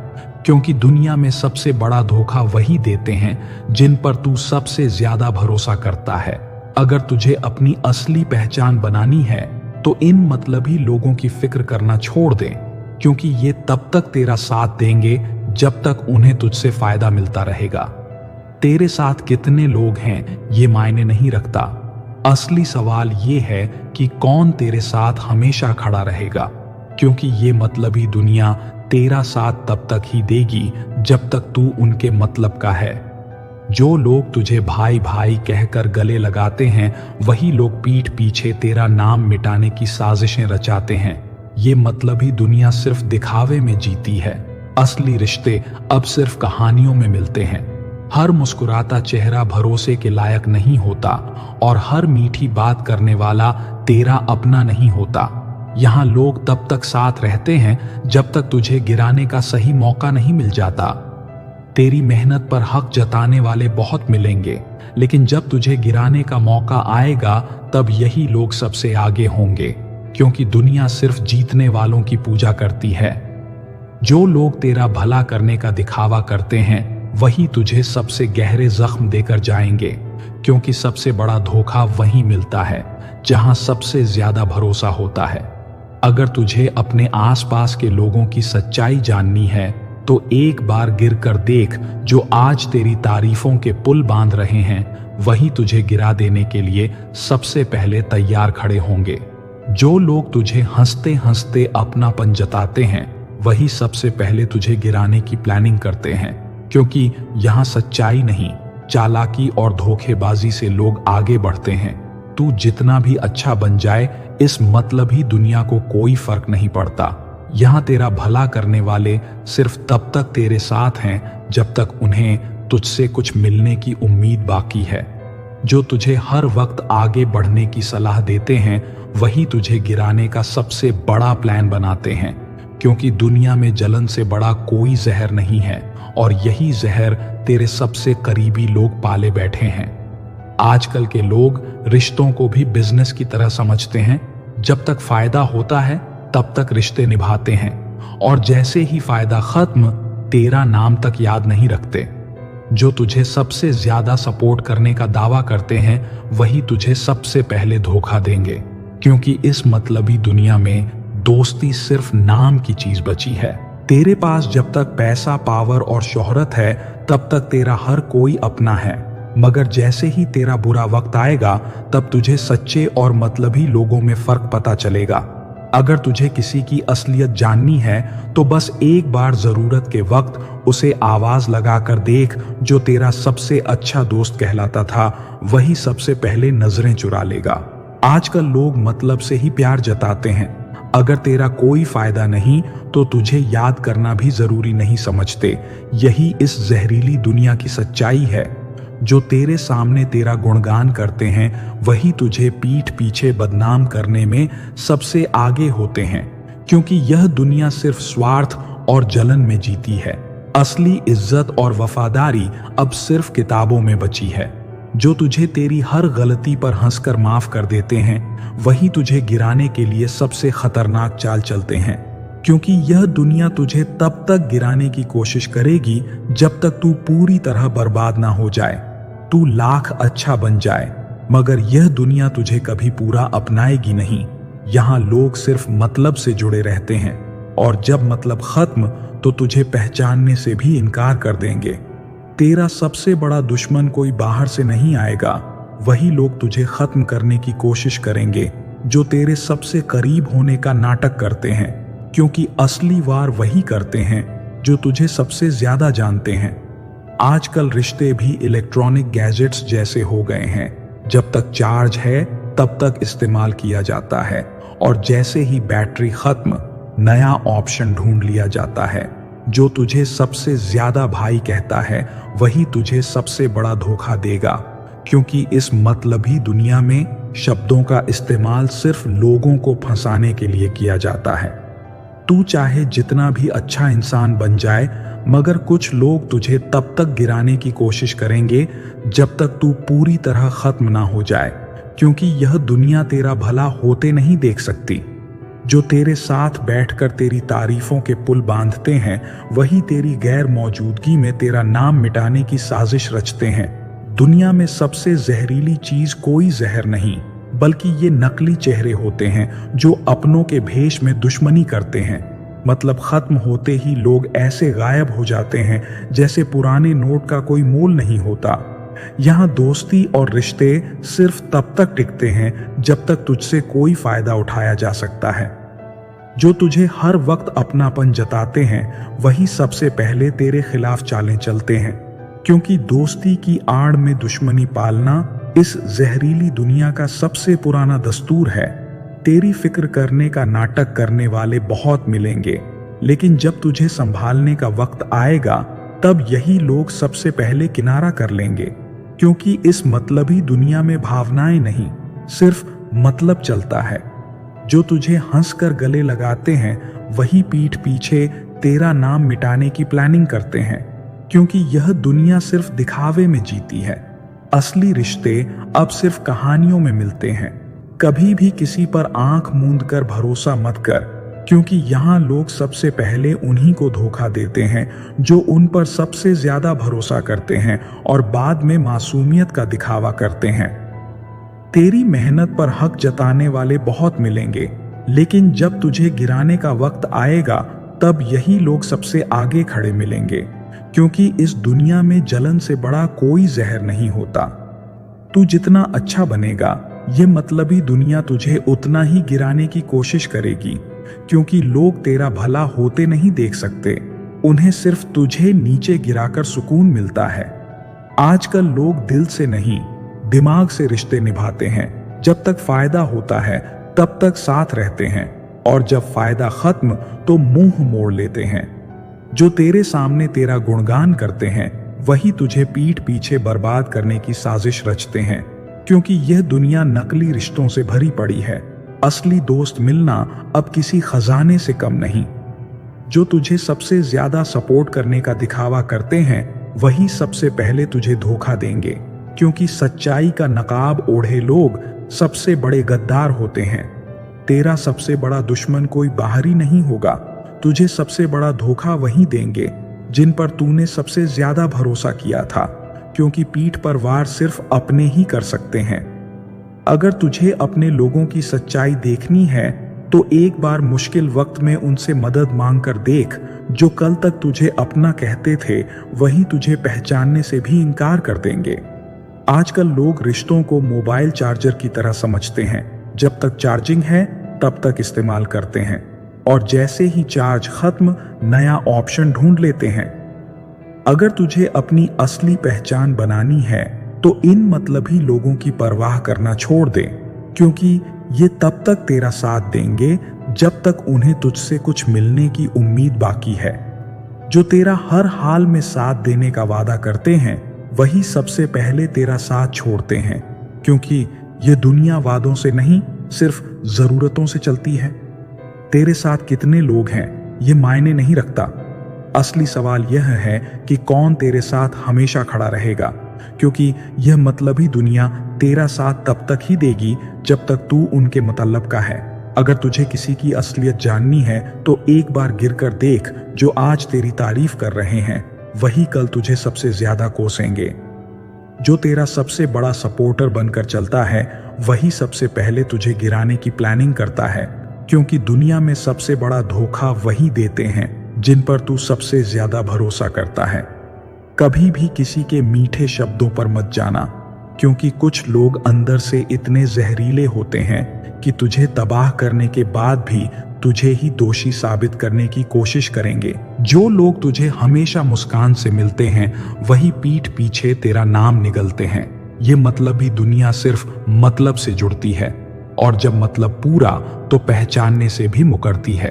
क्योंकि दुनिया में सबसे बड़ा धोखा वही देते हैं जिन पर तू सबसे ज्यादा भरोसा करता है। अगर तुझे अपनी असली पहचान बनानी है तो इन मतलबी लोगों की फिक्र करना छोड़ दे, क्योंकि ये तब तक तेरा साथ देंगे जब तक उन्हें तुझसे फायदा मिलता रहेगा। तेरे साथ कितने लोग हैं ये मायने नहीं रखता, असली सवाल ये है कि कौन तेरे साथ हमेशा खड़ा रहेगा, क्योंकि ये मतलबी दुनिया तेरा साथ तब तक ही देगी जब तक तू उनके मतलब का है। जो लोग तुझे भाई भाई कहकर गले लगाते हैं वही लोग पीठ पीछे तेरा नाम मिटाने की साजिशें रचाते हैं। ये मतलबी दुनिया सिर्फ दिखावे में जीती है, असली रिश्ते अब सिर्फ कहानियों में मिलते हैं। हर मुस्कुराता चेहरा भरोसे के लायक नहीं होता और हर मीठी बात करने वाला तेरा अपना नहीं होता। यहाँ लोग तब तक साथ रहते हैं जब तक तुझे गिराने का सही मौका नहीं मिल जाता। तेरी मेहनत पर हक जताने वाले बहुत मिलेंगे, लेकिन जब तुझे गिराने का मौका आएगा तब यही लोग सबसे आगे होंगे, क्योंकि दुनिया सिर्फ जीतने वालों की पूजा करती है। जो लोग तेरा भला करने का दिखावा करते हैं वही तुझे सबसे गहरे जख्म देकर जाएंगे, क्योंकि सबसे बड़ा धोखा वहीं मिलता है जहां सबसे ज्यादा भरोसा होता है। अगर तुझे अपने आसपास के लोगों की सच्चाई जाननी है तो एक बार गिर कर देख। जो आज तेरी तारीफों के पुल बांध रहे हैं वही तुझे गिरा देने के लिए सबसे पहले तैयार खड़े होंगे। जो लोग तुझे हंसते हंसते अपनापन जताते हैं वही सबसे पहले तुझे गिराने की प्लानिंग करते हैं, क्योंकि यहाँ सच्चाई नहीं, चालाकी और धोखेबाजी से लोग आगे बढ़ते हैं। तू जितना भी अच्छा बन जाए इस मतलबी दुनिया को कोई फर्क नहीं पड़ता। यहाँ तेरा भला करने वाले सिर्फ तब तक तेरे साथ हैं जब तक उन्हें तुझसे कुछ मिलने की उम्मीद बाकी है। जो तुझे हर वक्त आगे बढ़ने की सलाह देते हैं वही तुझे गिराने का सबसे बड़ा प्लान बनाते हैं, क्योंकि दुनिया में जलन से बड़ा कोई जहर नहीं है और यही जहर तेरे सबसे करीबी लोग पाले बैठे हैं। आजकल के लोग रिश्तों को भी बिजनेस की तरह समझते हैं। जब तक फायदा होता है तब तक रिश्ते निभाते हैं, और जैसे ही फायदा खत्म तेरा नाम तक याद नहीं रखते। जो तुझे सबसे ज्यादा सपोर्ट करने का दावा करते हैं वही तुझे सबसे पहले धोखा देंगे, क्योंकि इस मतलबी दुनिया में दोस्ती सिर्फ नाम की चीज बची है। तेरे पास जब तक पैसा, पावर और शोहरत है तब तक तेरा हर कोई अपना है, मगर जैसे ही तेरा बुरा वक्त आएगा तब तुझे सच्चे और मतलबी लोगों में फर्क पता चलेगा। अगर तुझे किसी की असलियत जाननी है तो बस एक बार जरूरत के वक्त उसे आवाज लगाकर देख। जो तेरा सबसे अच्छा दोस्त कहलाता था वही सबसे पहले नजरें चुरा लेगा। आजकल लोग मतलब से ही प्यार जताते हैं। अगर तेरा कोई फायदा नहीं तो तुझे याद करना भी जरूरी नहीं समझते। यही इस जहरीली दुनिया की सच्चाई है। जो तेरे सामने तेरा गुणगान करते हैं वही तुझे पीठ पीछे बदनाम करने में सबसे आगे होते हैं, क्योंकि यह दुनिया सिर्फ स्वार्थ और जलन में जीती है। असली इज्जत और वफादारी अब सिर्फ किताबों में बची है। जो तुझे तेरी हर गलती पर हंसकर माफ कर देते हैं वही तुझे गिराने के लिए सबसे खतरनाक चाल चलते हैं, क्योंकि यह दुनिया तुझे तब तक गिराने की कोशिश करेगी जब तक तू पूरी तरह बर्बाद ना हो जाए। तू लाख अच्छा बन जाए मगर यह दुनिया तुझे कभी पूरा अपनाएगी नहीं। यहाँ लोग सिर्फ मतलब से जुड़े रहते हैं, और जब मतलब खत्म तो तुझे पहचानने से भी इनकार कर देंगे। तेरा सबसे बड़ा दुश्मन कोई बाहर से नहीं आएगा, वही लोग तुझे खत्म करने की कोशिश करेंगे जो तेरे सबसे करीब होने का नाटक करते हैं, क्योंकि असली वार वही करते हैं जो तुझे सबसे ज्यादा जानते हैं। आजकल रिश्ते भी इलेक्ट्रॉनिक गैजेट्स जैसे हो गए हैं। जब तक चार्ज है तब तक इस्तेमाल किया जाता है, और जैसे ही बैटरी खत्म नया ऑप्शन ढूंढ लिया जाता है। जो तुझे सबसे ज्यादा भाई कहता है वही तुझे सबसे बड़ा धोखा देगा, क्योंकि इस मतलबी दुनिया में शब्दों का इस्तेमाल सिर्फ लोगों को फंसाने के लिए किया जाता है। तू चाहे जितना भी अच्छा इंसान बन जाए मगर कुछ लोग तुझे तब तक गिराने की कोशिश करेंगे जब तक तू पूरी तरह खत्म ना हो जाए, क्योंकि यह दुनिया तेरा भला होते नहीं देख सकती। जो तेरे साथ बैठकर तेरी तारीफों के पुल बांधते हैं वही तेरी गैर मौजूदगी में तेरा नाम मिटाने की साजिश रचते हैं। दुनिया में सबसे जहरीली चीज कोई जहर नहीं बल्कि ये नकली चेहरे होते हैं जो अपनों के भेष में दुश्मनी करते हैं। मतलब खत्म होते ही लोग ऐसे गायब हो जाते हैं जैसे पुराने नोट का कोई मोल नहीं होता। यहाँ दोस्ती और रिश्ते सिर्फ तब तक टिकते हैं जब तक तुझसे कोई फायदा उठाया जा सकता है। जो तुझे हर वक्त अपनापन जताते हैं वही सबसे पहले तेरे खिलाफ चालें चलते हैं, क्योंकि दोस्ती की आड़ में दुश्मनी पालना इस जहरीली दुनिया का सबसे पुराना दस्तूर है। तेरी फिक्र करने का नाटक करने वाले बहुत मिलेंगे, लेकिन जब तुझे संभालने का वक्त आएगा तब यही लोग सबसे पहले किनारा कर लेंगे, क्योंकि इस मतलबी दुनिया में भावनाएं नहीं सिर्फ मतलब चलता है। जो तुझे हंसकर गले लगाते हैं वही पीठ पीछे तेरा नाम मिटाने की प्लानिंग करते हैं, क्योंकि यह दुनिया सिर्फ दिखावे में जीती है। असली रिश्ते अब सिर्फ कहानियों में मिलते हैं। कभी भी किसी पर आंख मूंद कर भरोसा मत कर, क्योंकि यहाँ लोग सबसे पहले उन्हीं को धोखा देते हैं जो उन पर सबसे ज्यादा भरोसा करते हैं और बाद में मासूमियत का दिखावा करते हैं। तेरी मेहनत पर हक जताने वाले बहुत मिलेंगे, लेकिन जब तुझे गिराने का वक्त आएगा तब यही लोग सबसे आगे खड़े मिलेंगे, क्योंकि इस दुनिया में जलन से बड़ा कोई जहर नहीं होता। तू जितना अच्छा बनेगा, ये मतलबी दुनिया तुझे उतना ही गिराने की कोशिश करेगी, क्योंकि लोग तेरा भला होते नहीं देख सकते, उन्हें सिर्फ तुझे नीचे गिराकर सुकून मिलता है। आजकल लोग दिल से नहीं, दिमाग से रिश्ते निभाते हैं। जब तक फायदा होता है तब तक साथ रहते हैं, और जब फायदा खत्म तो मुंह मोड़ लेते हैं। जो तेरे सामने तेरा गुणगान करते हैं वही तुझे पीठ पीछे बर्बाद करने की साजिश रचते हैं, क्योंकि यह दुनिया नकली रिश्तों से भरी पड़ी है। असली दोस्त मिलना अब किसी खजाने से कम नहीं। जो तुझे सबसे ज्यादा सपोर्ट करने का दिखावा करते हैं वही सबसे पहले तुझे धोखा देंगे, क्योंकि सच्चाई का नकाब ओढ़े लोग सबसे बड़े गद्दार होते हैं। तेरा सबसे बड़ा दुश्मन कोई बाहरी नहीं होगा, तुझे सबसे बड़ा धोखा वही देंगे जिन पर तूने सबसे ज्यादा भरोसा किया था, क्योंकि पीठ पर वार सिर्फ अपने ही कर सकते हैं। अगर तुझे अपने लोगों की सच्चाई देखनी है तो एक बार मुश्किल वक्त में उनसे मदद मांगकर देख। जो कल तक तुझे अपना कहते थे वही तुझे पहचानने से भी इनकार कर देंगे। आजकल लोग रिश्तों को मोबाइल चार्जर की तरह समझते हैं, जब तक चार्जिंग है तब तक इस्तेमाल करते हैं, और जैसे ही चार्ज खत्म नया ऑप्शन ढूंढ लेते हैं। अगर तुझे अपनी असली पहचान बनानी है तो इन मतलबी लोगों की परवाह करना छोड़ दे, क्योंकि ये तब तक तेरा साथ देंगे जब तक उन्हें तुझसे कुछ मिलने की उम्मीद बाकी है। जो तेरा हर हाल में साथ देने का वादा करते हैं वही सबसे पहले तेरा साथ छोड़ते हैं, क्योंकि ये दुनिया वादों से नहीं सिर्फ जरूरतों से चलती है। तेरे साथ कितने लोग हैं ये मायने नहीं रखता। असली सवाल यह है कि कौन तेरे साथ हमेशा खड़ा रहेगा, क्योंकि यह मतलबी दुनिया तेरा साथ तब तक ही देगी जब तक तू उनके मतलब का है। अगर तुझे किसी की असलियत जाननी है तो एक बार गिरकर देख। जो आज तेरी तारीफ कर रहे हैं वही कल तुझे सबसे ज्यादा कोसेंगे। जो तेरा सबसे बड़ा सपोर्टर बनकर चलता है वही सबसे पहले तुझे गिराने की प्लानिंग करता है, क्योंकि दुनिया में सबसे बड़ा धोखा वही देते हैं जिन पर तू सबसे ज्यादा भरोसा करता है। कभी भी किसी के मीठे शब्दों पर मत जाना, क्योंकि कुछ लोग अंदर से इतने जहरीले होते हैं कि तुझे तबाह करने के बाद भी तुझे ही दोषी साबित करने की कोशिश करेंगे। जो लोग तुझे हमेशा मुस्कान से मिलते हैं वही पीठ पीछे तेरा नाम निगलते हैं। ये मतलबी दुनिया सिर्फ मतलब से जुड़ती है, और जब मतलब पूरा तो पहचानने से भी मुकरती है।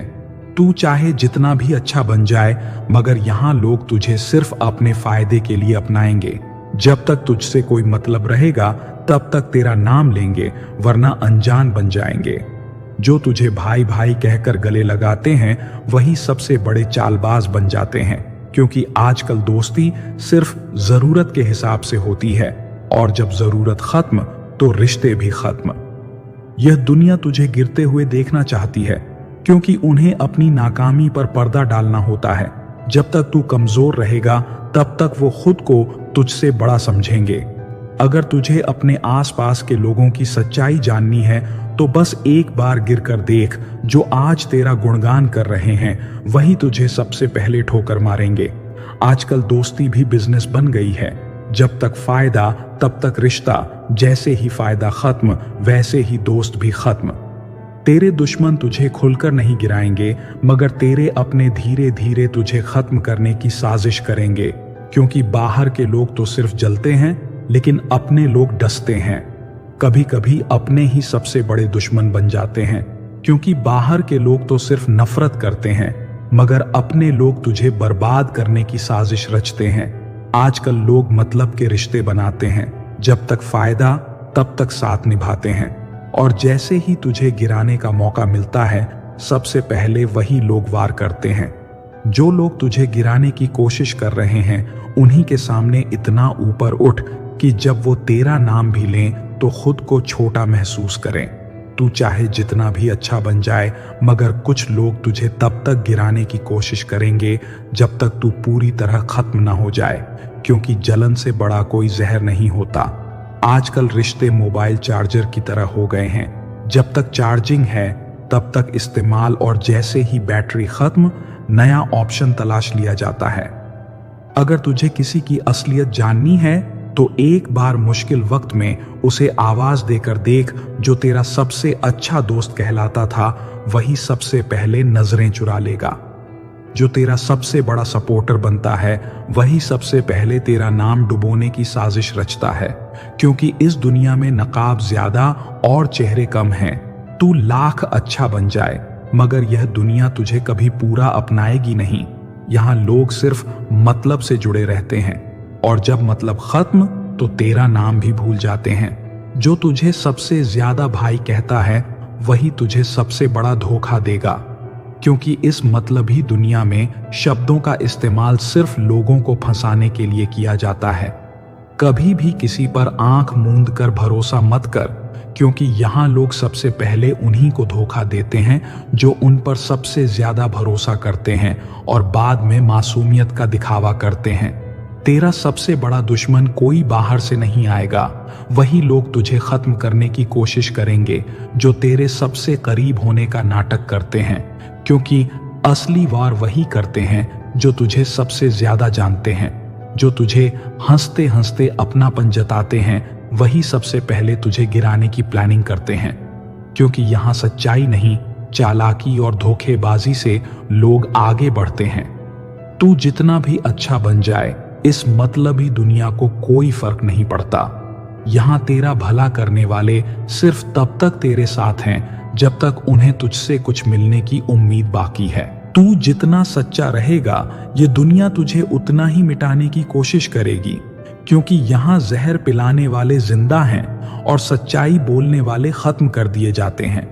तू चाहे जितना भी अच्छा बन जाए, मगर यहाँ लोग तुझे सिर्फ अपने फायदे के लिए अपनाएंगे। जब तक तुझसे कोई मतलब रहेगा तब तक तेरा नाम लेंगे, वरना अनजान बन जाएंगे। जो तुझे भाई भाई कहकर गले लगाते हैं वही सबसे बड़े चालबाज बन जाते हैं, क्योंकि आजकल दोस्ती सिर्फ जरूरत के हिसाब से होती है, और जब जरूरत खत्म तो रिश्ते भी खत्म। यह दुनिया तुझे गिरते हुए देखना चाहती है, क्योंकि उन्हें अपनी नाकामी पर पर्दा डालना होता है। जब तक तू कमजोर रहेगा तब तक वो खुद को तुझसे बड़ा समझेंगे। अगर तुझे अपने आसपास के लोगों की सच्चाई जाननी है तो बस एक बार गिरकर देख। जो आज तेरा गुणगान कर रहे हैं वही तुझे सबसे पहले ठोकर मारेंगे। आजकल दोस्ती भी बिजनेस बन गई है। जब तक फायदा तब तक रिश्ता, जैसे ही फायदा खत्म वैसे ही दोस्त भी खत्म। तेरे दुश्मन तुझे खुलकर नहीं गिराएंगे, मगर तेरे अपने धीरे धीरे तुझे खत्म करने की साजिश करेंगे, क्योंकि बाहर के लोग तो सिर्फ जलते हैं लेकिन अपने लोग डसते हैं। कभी कभी अपने ही सबसे बड़े दुश्मन बन जाते हैं, क्योंकि बाहर के लोग तो सिर्फ नफरत करते हैं, मगर अपने लोग तुझे बर्बाद करने की साजिश रचते हैं। आजकल लोग मतलब के रिश्ते बनाते हैं, जब तक फायदा तब तक साथ निभाते हैं, और जैसे ही तुझे गिराने का मौका मिलता है सबसे पहले वही लोग वार करते हैं। जो लोग तुझे गिराने की कोशिश कर रहे हैं उन्हीं के सामने इतना ऊपर उठ कि जब वो तेरा नाम भी लें तो खुद को छोटा महसूस करें। तू चाहे जितना भी अच्छा बन जाए, मगर कुछ लोग तुझे तब तक गिराने की कोशिश करेंगे जब तक तू पूरी तरह खत्म ना हो जाए, क्योंकि जलन से बड़ा कोई जहर नहीं होता। आजकल रिश्ते मोबाइल चार्जर की तरह हो गए हैं, जब तक चार्जिंग है तब तक इस्तेमाल, और जैसे ही बैटरी खत्म नया ऑप्शन तलाश लिया जाता है। अगर तुझे किसी की असलियत जाननी है तो एक बार मुश्किल वक्त में उसे आवाज देकर देख। जो तेरा सबसे अच्छा दोस्त कहलाता था वही सबसे पहले नजरें चुरा लेगा। जो तेरा सबसे बड़ा सपोर्टर बनता है वही सबसे पहले तेरा नाम डुबोने की साजिश रचता है, क्योंकि इस दुनिया में नकाब ज्यादा और चेहरे कम हैं। तू लाख अच्छा बन जाए, मगर यह दुनिया तुझे कभी पूरा अपनाएगी नहीं। यहाँ लोग सिर्फ मतलब से जुड़े रहते हैं, और जब मतलब खत्म तो तेरा नाम भी भूल जाते हैं। जो तुझे सबसे ज्यादा भाई कहता है वही तुझे सबसे बड़ा धोखा देगा, क्योंकि इस मतलबी दुनिया में शब्दों का इस्तेमाल सिर्फ लोगों को फंसाने के लिए किया जाता है। कभी भी किसी पर आंख मूंद कर भरोसा मत कर, क्योंकि यहाँ लोग सबसे पहले उन्हीं को धोखा देते हैं जो उन पर सबसे ज्यादा भरोसा करते हैं और बाद में मासूमियत का दिखावा करते हैं। तेरा सबसे बड़ा दुश्मन कोई बाहर से नहीं आएगा, वही लोग तुझे खत्म करने की कोशिश करेंगे जो तेरे सबसे करीब होने का नाटक करते हैं, क्योंकि असली वार वही करते हैं जो तुझे सबसे ज्यादा जानते हैं। जो तुझे हंसते हंसते अपनापन जताते हैं वही सबसे पहले तुझे गिराने की प्लानिंग करते हैं, क्योंकि यहाँ सच्चाई नहीं, चालाकी और धोखेबाजी से लोग आगे बढ़ते हैं। तू जितना भी अच्छा बन जाए, इस मतलबी दुनिया को कोई फर्क नहीं पड़ता। यहाँ तेरा भला करने वाले सिर्फ तब तक तेरे साथ हैं जब तक उन्हें तुझसे कुछ मिलने की उम्मीद बाकी है। तू जितना सच्चा रहेगा, ये दुनिया तुझे उतना ही मिटाने की कोशिश करेगी, क्योंकि यहाँ जहर पिलाने वाले जिंदा हैं और सच्चाई बोलने वाले खत्म कर दिए जाते हैं।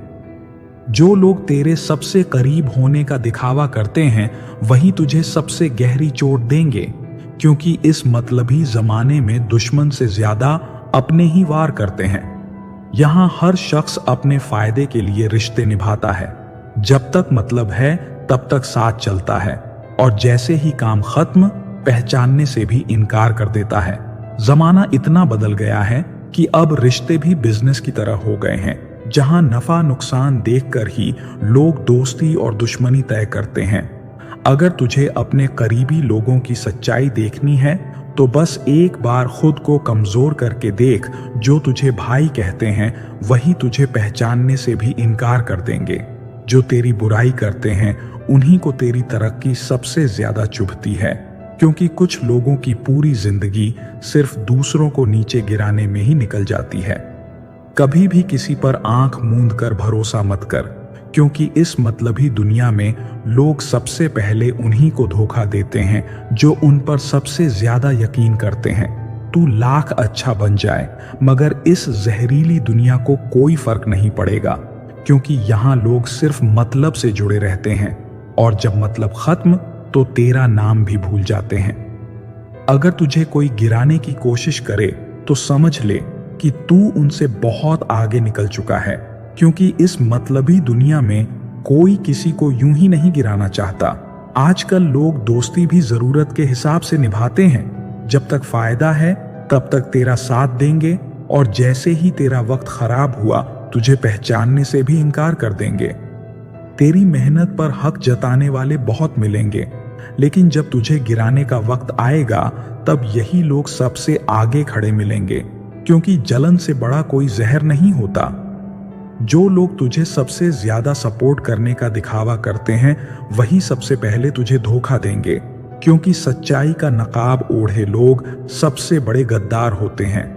जो लोग तेरे सबसे करीब होने का दिखावा करते हैं वही तुझे सबसे गहरी चोट देंगे, क्योंकि इस मतलबी जमाने में दुश्मन से ज्यादा अपने ही वार करते हैं। यहाँ हर शख्स अपने फायदे के लिए रिश्ते निभाता है। जब तक मतलब है तब तक साथ चलता है, और जैसे ही काम खत्म पहचानने से भी इनकार कर देता है। जमाना इतना बदल गया है कि अब रिश्ते भी बिजनेस की तरह हो गए हैं, जहां नफा नुकसान देखकर ही लोग दोस्ती और दुश्मनी तय करते हैं। अगर तुझे अपने करीबी लोगों की सच्चाई देखनी है तो बस एक बार खुद को कमजोर करके देख। जो तुझे भाई कहते हैं वही तुझे पहचानने से भी इनकार कर देंगे। जो तेरी बुराई करते हैं उन्हीं को तेरी तरक्की सबसे ज्यादा चुभती है, क्योंकि कुछ लोगों की पूरी जिंदगी सिर्फ दूसरों को नीचे गिराने में ही निकल जाती है। कभी भी किसी पर आंख मूंद कर भरोसा मत कर, क्योंकि इस मतलबी दुनिया में लोग सबसे पहले उन्हीं को धोखा देते हैं जो उन पर सबसे ज्यादा यकीन करते हैं। तू लाख अच्छा बन जाए, मगर इस जहरीली दुनिया को कोई फर्क नहीं पड़ेगा, क्योंकि यहाँ लोग सिर्फ मतलब से जुड़े रहते हैं, और जब मतलब खत्म तो तेरा नाम भी भूल जाते हैं। अगर तुझे कोई गिराने की कोशिश करे तो समझ ले कि तू उनसे बहुत आगे निकल चुका है, क्योंकि इस मतलबी दुनिया में कोई किसी को यूं ही नहीं गिराना चाहता। आजकल लोग दोस्ती भी जरूरत के हिसाब से निभाते हैं। जब तक फायदा है तब तक तेरा साथ देंगे, और जैसे ही तेरा वक्त खराब हुआ तुझे पहचानने से भी इनकार कर देंगे। तेरी मेहनत पर हक जताने वाले बहुत मिलेंगे, लेकिन जब तुझे गिराने का वक्त आएगा तब यही लोग सबसे आगे खड़े मिलेंगे, क्योंकि जलन से बड़ा कोई जहर नहीं होता। जो लोग तुझे सबसे ज्यादा सपोर्ट करने का दिखावा करते हैं वही सबसे पहले तुझे धोखा देंगे, क्योंकि सच्चाई का नकाब ओढ़े लोग सबसे बड़े गद्दार होते हैं।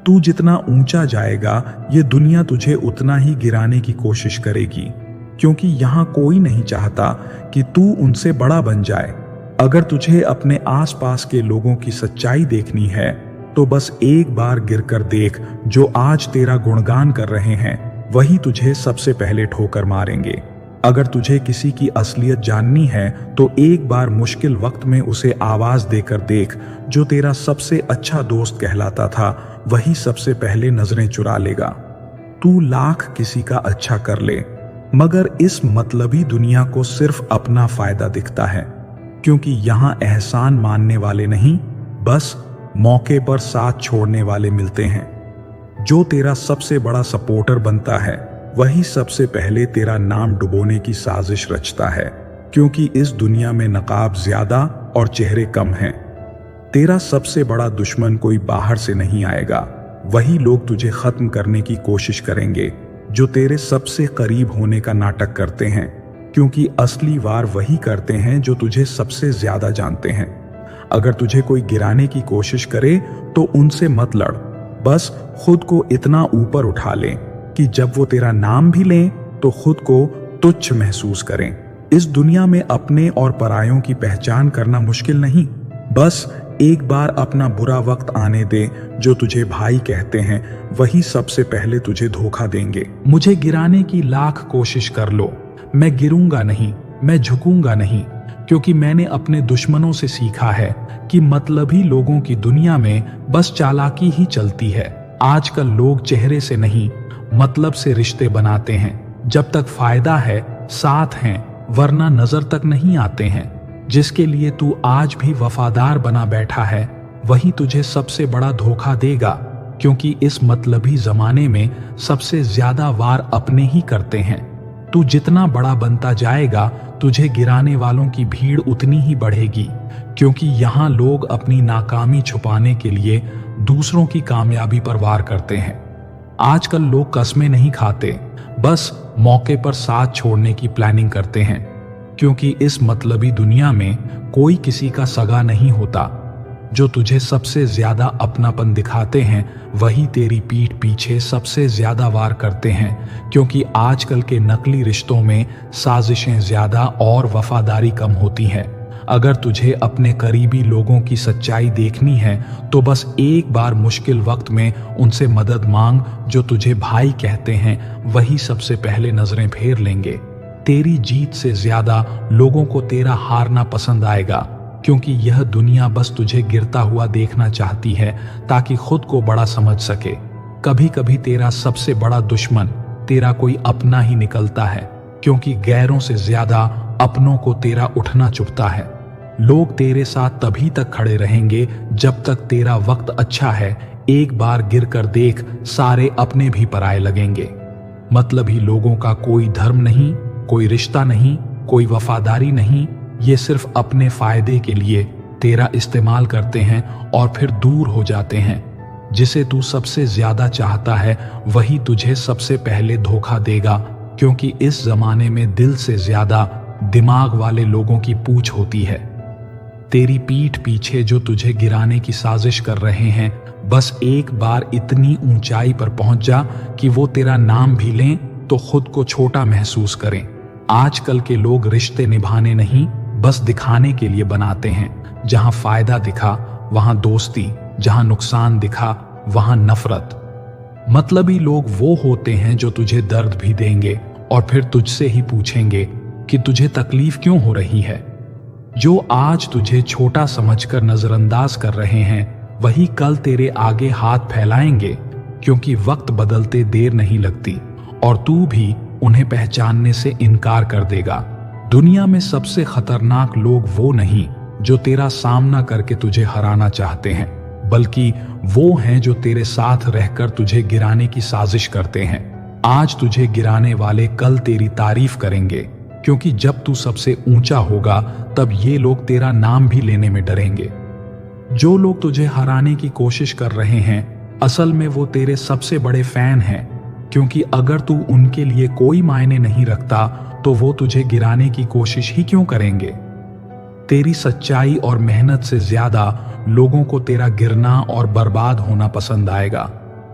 तू जितना ऊंचा जाएगा ये दुनिया तुझे उतना ही गिराने की कोशिश करेगी, क्योंकि यहाँ कोई नहीं चाहता कि तू उनसे बड़ा बन जाए। अगर तुझे अपने आसपास के लोगों की सच्चाई देखनी है तो बस एक बार गिरकर देख। जो आज तेरा गुणगान कर रहे हैं वही तुझे सबसे पहले ठोकर मारेंगे। अगर तुझे किसी की असलियत जाननी है तो एक बार मुश्किल वक्त में उसे आवाज देकर देख। जो तेरा सबसे अच्छा दोस्त कहलाता था वही सबसे पहले नजरें चुरा लेगा। तू लाख किसी का अच्छा कर ले, मगर इस मतलबी दुनिया को सिर्फ अपना फायदा दिखता है, क्योंकि यहां एहसान मानने वाले नहीं, बस मौके पर साथ छोड़ने वाले मिलते हैं। जो तेरा सबसे बड़ा सपोर्टर बनता है वही सबसे पहले तेरा नाम डुबोने की साजिश रचता है, क्योंकि इस दुनिया में नकाब ज्यादा और चेहरे कम हैं। तेरा सबसे बड़ा दुश्मन कोई बाहर से नहीं आएगा, वही लोग तुझे खत्म करने की कोशिश करेंगे जो तेरे सबसे करीब होने का नाटक करते हैं, क्योंकि असली वार वही करते हैं जो तुझे सबसे ज्यादा जानते हैं। अगर तुझे कोई गिराने की कोशिश करे तो उनसे मत लड़, बस खुद को इतना ऊपर उठा ले कि जब वो तेरा नाम भी लें तो खुद को तुच्छ महसूस करें। इस दुनिया में अपने और परायों की पहचान करना मुश्किल नहीं, बस एक बार अपना बुरा वक्त आने दे। जो तुझे भाई कहते हैं वही सबसे पहले तुझे धोखा देंगे। मुझे गिराने की लाख कोशिश कर लो, मैं गिरूंगा नहीं, मैं झुकूंगा नहीं, क्योंकि मैंने अपने दुश्मनों से सीखा है कि मतलबी लोगों की दुनिया में बस चालाकी ही चलती है। आजकल लोग चेहरे से नहीं, मतलब से रिश्ते बनाते हैं। जब तक फायदा है साथ हैं, वरना नजर तक नहीं आते हैं। जिसके लिए तू आज भी वफादार बना बैठा है वही तुझे सबसे बड़ा धोखा देगा, क्योंकि इस मतलबी जमाने में सबसे ज्यादा वार अपने ही करते हैं। तू जितना बड़ा बनता जाएगा तुझे गिराने वालों की भीड़ उतनी ही बढ़ेगी, क्योंकि यहाँ लोग अपनी नाकामी छुपाने के लिए दूसरों की कामयाबी पर वार करते हैं। आजकल लोग कस्में नहीं खाते, बस मौके पर साथ छोड़ने की प्लानिंग करते हैं, क्योंकि इस मतलबी दुनिया में कोई किसी का सगा नहीं होता। जो तुझे सबसे ज्यादा अपनापन दिखाते हैं वही तेरी पीठ पीछे सबसे ज्यादा वार करते हैं, क्योंकि आजकल के नकली रिश्तों में साजिशें ज्यादा और वफादारी कम होती है। अगर तुझे अपने करीबी लोगों की सच्चाई देखनी है तो बस एक बार मुश्किल वक्त में उनसे मदद मांग। जो तुझे भाई कहते हैं वही सबसे पहले नजरें फेर लेंगे। तेरी जीत से ज्यादा लोगों को तेरा हारना पसंद आएगा, क्योंकि यह दुनिया बस तुझे गिरता हुआ देखना चाहती है ताकि खुद को बड़ा समझ सके। कभी कभी तेरा सबसे बड़ा दुश्मन तेरा कोई अपना ही निकलता है, क्योंकि गैरों से ज्यादा अपनों को तेरा उठना चुभता है। लोग तेरे साथ तभी तक खड़े रहेंगे जब तक तेरा वक्त अच्छा है। एक बार गिर कर देख, सारे अपने भी पराए लगेंगे। मतलबी लोगों का कोई धर्म नहीं, कोई रिश्ता नहीं, कोई वफादारी नहीं। ये सिर्फ अपने फायदे के लिए तेरा इस्तेमाल करते हैं और फिर दूर हो जाते हैं। जिसे तू सबसे ज्यादा चाहता है वही तुझे सबसे पहले धोखा देगा, क्योंकि इस जमाने में दिल से ज्यादा दिमाग वाले लोगों की पूछ होती है। तेरी पीठ पीछे जो तुझे गिराने की साजिश कर रहे हैं, बस एक बार इतनी ऊंचाई पर पहुंच जा कि वो तेरा नाम भी लें तो खुद को छोटा महसूस करें। आजकल के लोग रिश्ते निभाने नहीं, बस दिखाने के लिए बनाते हैं। जहां फायदा दिखा वहां दोस्ती, जहां नुकसान दिखा वहां नफरत। मतलबी लोग वो होते हैं जो तुझे दर्द भी देंगे और फिर तुझसे ही पूछेंगे कि तुझे तकलीफ क्यों हो रही है। जो आज तुझे छोटा समझकर नजरअंदाज कर रहे हैं वही कल तेरे आगे हाथ फैलाएंगे, क्योंकि वक्त बदलते देर नहीं लगती और तू भी उन्हें पहचानने से इनकार कर देगा। दुनिया में सबसे खतरनाक लोग वो नहीं जो तेरा सामना करके तुझे हराना चाहते हैं, बल्कि वो हैं जो तेरे साथ रहकर तुझे गिराने की साजिश करते हैं। आज तुझे गिराने वाले कल तेरी तारीफ करेंगे, क्योंकि जब तू सबसे ऊंचा होगा तब ये लोग तेरा नाम भी लेने में डरेंगे। जो लोग तुझे हराने की कोशिश कर रहे हैं असल में वो तेरे सबसे बड़े फैन हैं, क्योंकि अगर तू उनके लिए कोई मायने नहीं रखता तो वो तुझे गिराने की कोशिश ही क्यों करेंगे। तेरी सच्चाई और मेहनत से ज्यादा लोगों को तेरा गिरना और बर्बाद होना पसंद आएगा,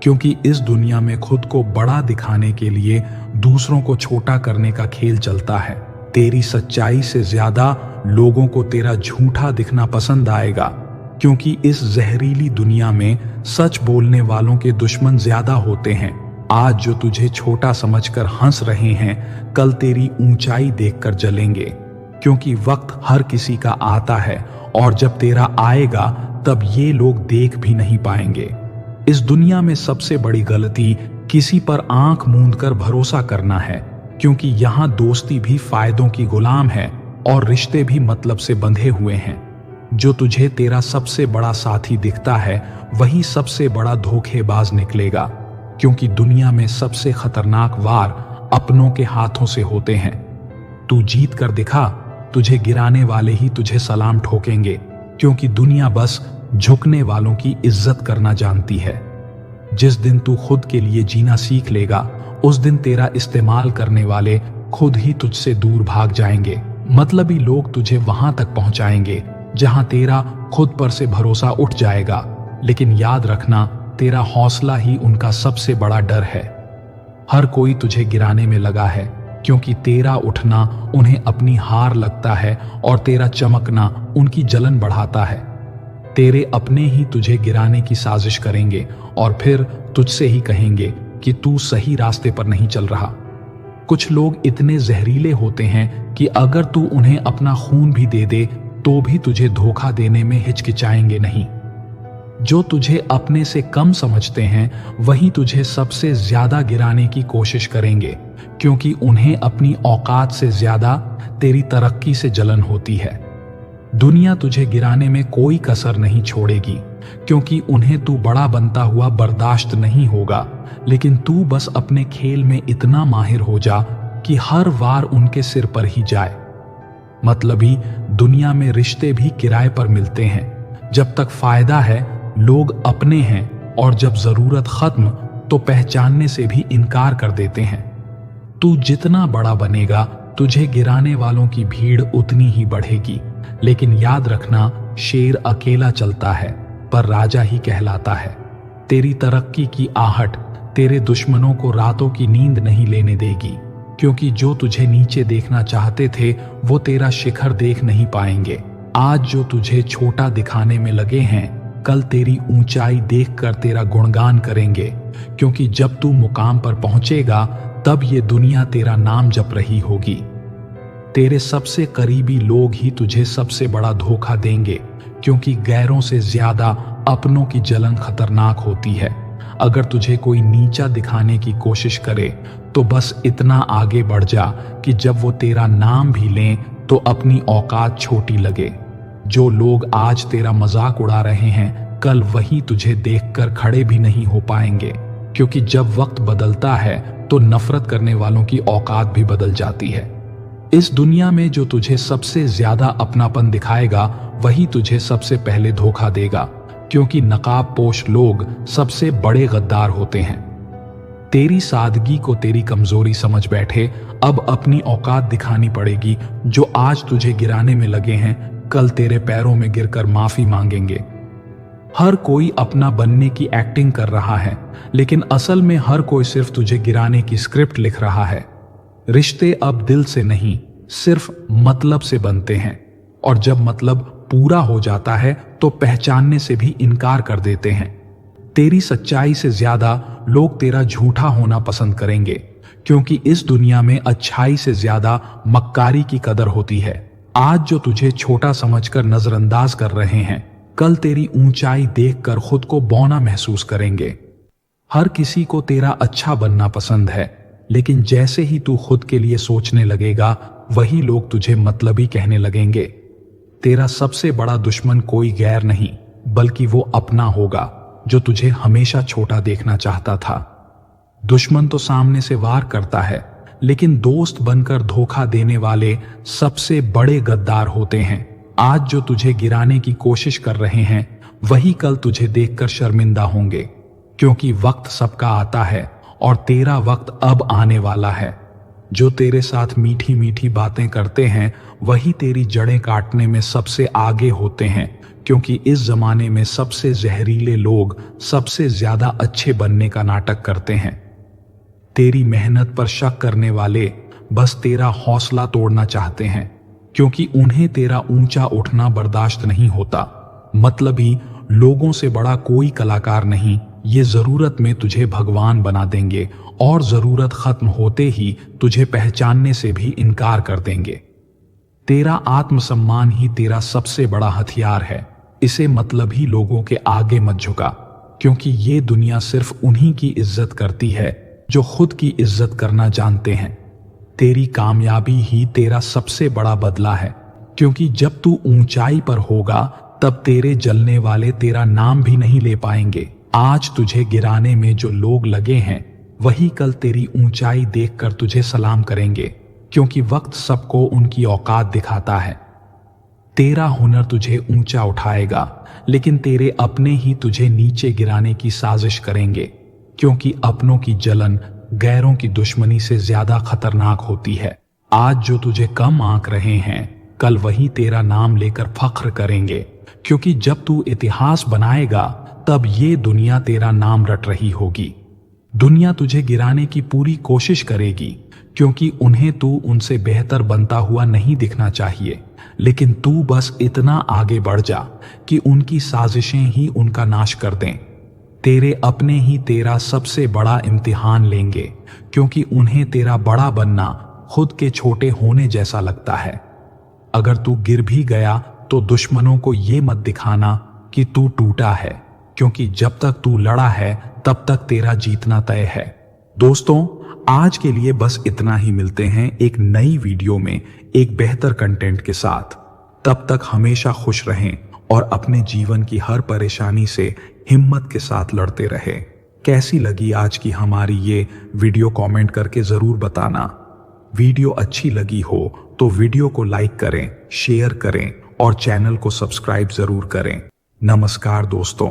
क्योंकि इस दुनिया में खुद को बड़ा दिखाने के लिए दूसरों को छोटा करने का खेल चलता है। तेरी सच्चाई से ज्यादा लोगों को तेरा झूठा दिखना पसंद आएगा, क्योंकि इस जहरीली दुनिया में सच बोलने वालों के दुश्मन ज्यादा होते हैं। आज जो तुझे छोटा समझकर हंस रहे हैं, कल तेरी ऊंचाई देखकर जलेंगे। क्योंकि वक्त हर किसी का आता है और जब तेरा आएगा तब ये लोग देख भी नहीं पाएंगे। इस दुनिया में सबसे बड़ी गलती किसी पर आंख मूंद कर भरोसा करना है, क्योंकि यहाँ दोस्ती भी फायदों की गुलाम है और रिश्ते भी मतलब से बंधे हुए हैं। जो तुझे तेरा सबसे बड़ा साथी दिखता है वही सबसे बड़ा धोखेबाज निकलेगा, क्योंकि दुनिया में सबसे खतरनाक वार अपनों के हाथों से होते हैं। तू जीत कर दिखा, तुझे गिराने वाले ही तुझे सलाम ठोकेंगे, क्योंकि दुनिया बस झुकने वालों की इज्जत करना जानती है। जिस दिन तू खुद के लिए जीना सीख लेगा, उस दिन तेरा इस्तेमाल करने वाले खुद ही तुझसे दूर भाग जाएंगे। मतलबी लोग तुझे वहां तक पहुंचाएंगे जहां तेरा खुद पर से भरोसा उठ जाएगा, लेकिन याद रखना, तेरा हौसला ही उनका सबसे बड़ा डर है। हर कोई तुझे गिराने में लगा है, क्योंकि तेरा उठना उन्हें अपनी हार लगता है और तेरा चमकना उनकी जलन बढ़ाता है। तेरे अपने ही तुझे गिराने की साजिश करेंगे और फिर तुझसे ही कहेंगे कि तू सही रास्ते पर नहीं चल रहा। कुछ लोग इतने जहरीले होते हैं कि अगर तू उन्हें अपना खून भी दे दे तो भी तुझे धोखा देने में हिचकिचाएंगे नहीं। जो तुझे अपने से कम समझते हैं वही तुझे सबसे ज्यादा गिराने की कोशिश करेंगे, क्योंकि उन्हें अपनी औकात से ज्यादा तेरी तरक्की से जलन होती है। दुनिया तुझे गिराने में कोई कसर नहीं छोड़ेगी, क्योंकि उन्हें तू बड़ा बनता हुआ बर्दाश्त नहीं होगा, लेकिन तू बस अपने खेल में इतना माहिर हो जा कि हर वार उनके सिर पर ही जाए। मतलबी दुनिया में रिश्ते भी किराए पर मिलते हैं। जब तक फायदा है लोग अपने हैं, और जब जरूरत खत्म तो पहचानने से भी इनकार कर देते हैं। तू जितना बड़ा बनेगा तुझे गिराने वालों की भीड़ उतनी ही बढ़ेगी, लेकिन याद रखना, शेर अकेला चलता है पर राजा ही कहलाता है। तेरी तरक्की की आहट तेरे दुश्मनों को रातों की नींद नहीं लेने देगी, क्योंकि जो तुझे नीचे देखना चाहते थे वो तेरा शिखर देख नहीं पाएंगे। आज जो तुझे छोटा दिखाने में लगे हैं, कल तेरी ऊंचाई देखकर तेरा गुणगान करेंगे, क्योंकि जब तू मुकाम पर पहुंचेगा तब ये दुनिया तेरा नाम जप रही होगी। तेरे सबसे करीबी लोग ही तुझे सबसे बड़ा धोखा देंगे, क्योंकि गैरों से ज्यादा अपनों की जलन खतरनाक होती है। अगर तुझे कोई नीचा दिखाने की कोशिश करे तो बस इतना आगे बढ़ जा कि जब वो तेरा नाम भी लें तो अपनी औकात छोटी लगे। जो लोग आज तेरा मजाक उड़ा रहे हैं, कल वही तुझे देखकर खड़े भी नहीं हो पाएंगे, क्योंकि जब वक्त बदलता है तो नफरत करने वालों की औकात भी बदल जाती है। इस दुनिया में जो तुझे सबसे ज्यादा अपनापन दिखाएगा वही तुझे सबसे पहले धोखा देगा, क्योंकि नकाबपोश लोग सबसे बड़े गद्दार होते हैं। तेरी सादगी को तेरी कमजोरी समझ बैठे, अब अपनी औकात दिखानी पड़ेगी। जो आज तुझे गिराने में लगे हैं, कल तेरे पैरों में गिरकर माफी मांगेंगे। हर कोई अपना बनने की एक्टिंग कर रहा है, लेकिन असल में हर कोई सिर्फ तुझे गिराने की स्क्रिप्ट लिख रहा है। रिश्ते अब दिल से नहीं, सिर्फ मतलब से बनते हैं, और जब मतलब पूरा हो जाता है तो पहचानने से भी इनकार कर देते हैं। तेरी सच्चाई से ज्यादा लोग तेरा झूठा होना पसंद करेंगे, क्योंकि इस दुनिया में अच्छाई से ज्यादा मक्कारी की कदर होती है। आज जो तुझे छोटा समझकर नजरअंदाज कर रहे हैं, कल तेरी ऊंचाई देखकर खुद को बौना महसूस करेंगे। हर किसी को तेरा अच्छा बनना पसंद है, लेकिन जैसे ही तू खुद के लिए सोचने लगेगा वही लोग तुझे मतलबी कहने लगेंगे। तेरा सबसे बड़ा दुश्मन कोई गैर नहीं, बल्कि वो अपना होगा जो तुझे हमेशा छोटा देखना चाहता था। दुश्मन तो सामने से वार करता है, लेकिन दोस्त बनकर धोखा देने वाले सबसे बड़े गद्दार होते हैं। आज जो तुझे गिराने की कोशिश कर रहे हैं वही कल तुझे देखकर शर्मिंदा होंगे, क्योंकि वक्त सबका आता है और तेरा वक्त अब आने वाला है। जो तेरे साथ मीठी मीठी बातें करते हैं वही तेरी जड़ें काटने में सबसे आगे होते हैं, क्योंकि इस जमाने में सबसे जहरीले लोग सबसे ज्यादा अच्छे बनने का नाटक करते हैं। तेरी मेहनत पर शक करने वाले बस तेरा हौसला तोड़ना चाहते हैं, क्योंकि उन्हें तेरा ऊंचा उठना बर्दाश्त नहीं होता। मतलबी लोगों से बड़ा कोई कलाकार नहीं, ये जरूरत में तुझे भगवान बना देंगे और जरूरत खत्म होते ही तुझे पहचानने से भी इनकार कर देंगे। तेरा आत्मसम्मान ही तेरा सबसे बड़ा हथियार है। इसे मतलब ही लोगों के आगे मत झुका, क्योंकि ये दुनिया सिर्फ उन्हीं की इज्जत करती है जो खुद की इज्जत करना जानते हैं। तेरी कामयाबी ही तेरा सबसे बड़ा बदला है, क्योंकि जब तू ऊंचाई पर होगा तब तेरे जलने वाले तेरा नाम भी नहीं ले पाएंगे। आज तुझे गिराने में जो लोग लगे हैं वही कल तेरी ऊंचाई देखकर तुझे सलाम करेंगे, क्योंकि वक्त सबको उनकी औकात दिखाता है। तेरा हुनर तुझे ऊंचा उठाएगा, लेकिन तेरे अपने ही तुझे नीचे गिराने की साजिश करेंगे, क्योंकि अपनों की जलन गैरों की दुश्मनी से ज्यादा खतरनाक होती है। आज जो तुझे कम आंक रहे हैं कल वही तेरा नाम लेकर फख्र करेंगे, क्योंकि जब तू इतिहास बनाएगा तब ये दुनिया तेरा नाम रट रही होगी। दुनिया तुझे गिराने की पूरी कोशिश करेगी, क्योंकि उन्हें तू उनसे बेहतर बनता हुआ नहीं दिखना चाहिए, लेकिन तू बस इतना आगे बढ़ जा कि उनकी साजिशें ही उनका नाश कर दें। तेरे अपने ही तेरा सबसे बड़ा इम्तिहान लेंगे, क्योंकि उन्हें तेरा बड़ा बनना खुद के छोटे होने जैसा लगता है। अगर तू गिर भी गया तो दुश्मनों को ये मत दिखाना कि तू टूटा है, क्योंकि जब तक तू लड़ा है तब तक तेरा जीतना तय है। दोस्तों, आज के लिए बस इतना ही। मिलते हैं एक नई वीडियो में एक बेहतर कंटेंट के साथ। तब तक हमेशा खुश रहें और अपने जीवन की हर परेशानी से हिम्मत के साथ लड़ते रहें। कैसी लगी आज की हमारी ये वीडियो कमेंट करके जरूर बताना। वीडियो अच्छी लगी हो तो वीडियो को लाइक करें, शेयर करें और चैनल को सब्सक्राइब जरूर करें। नमस्कार दोस्तों।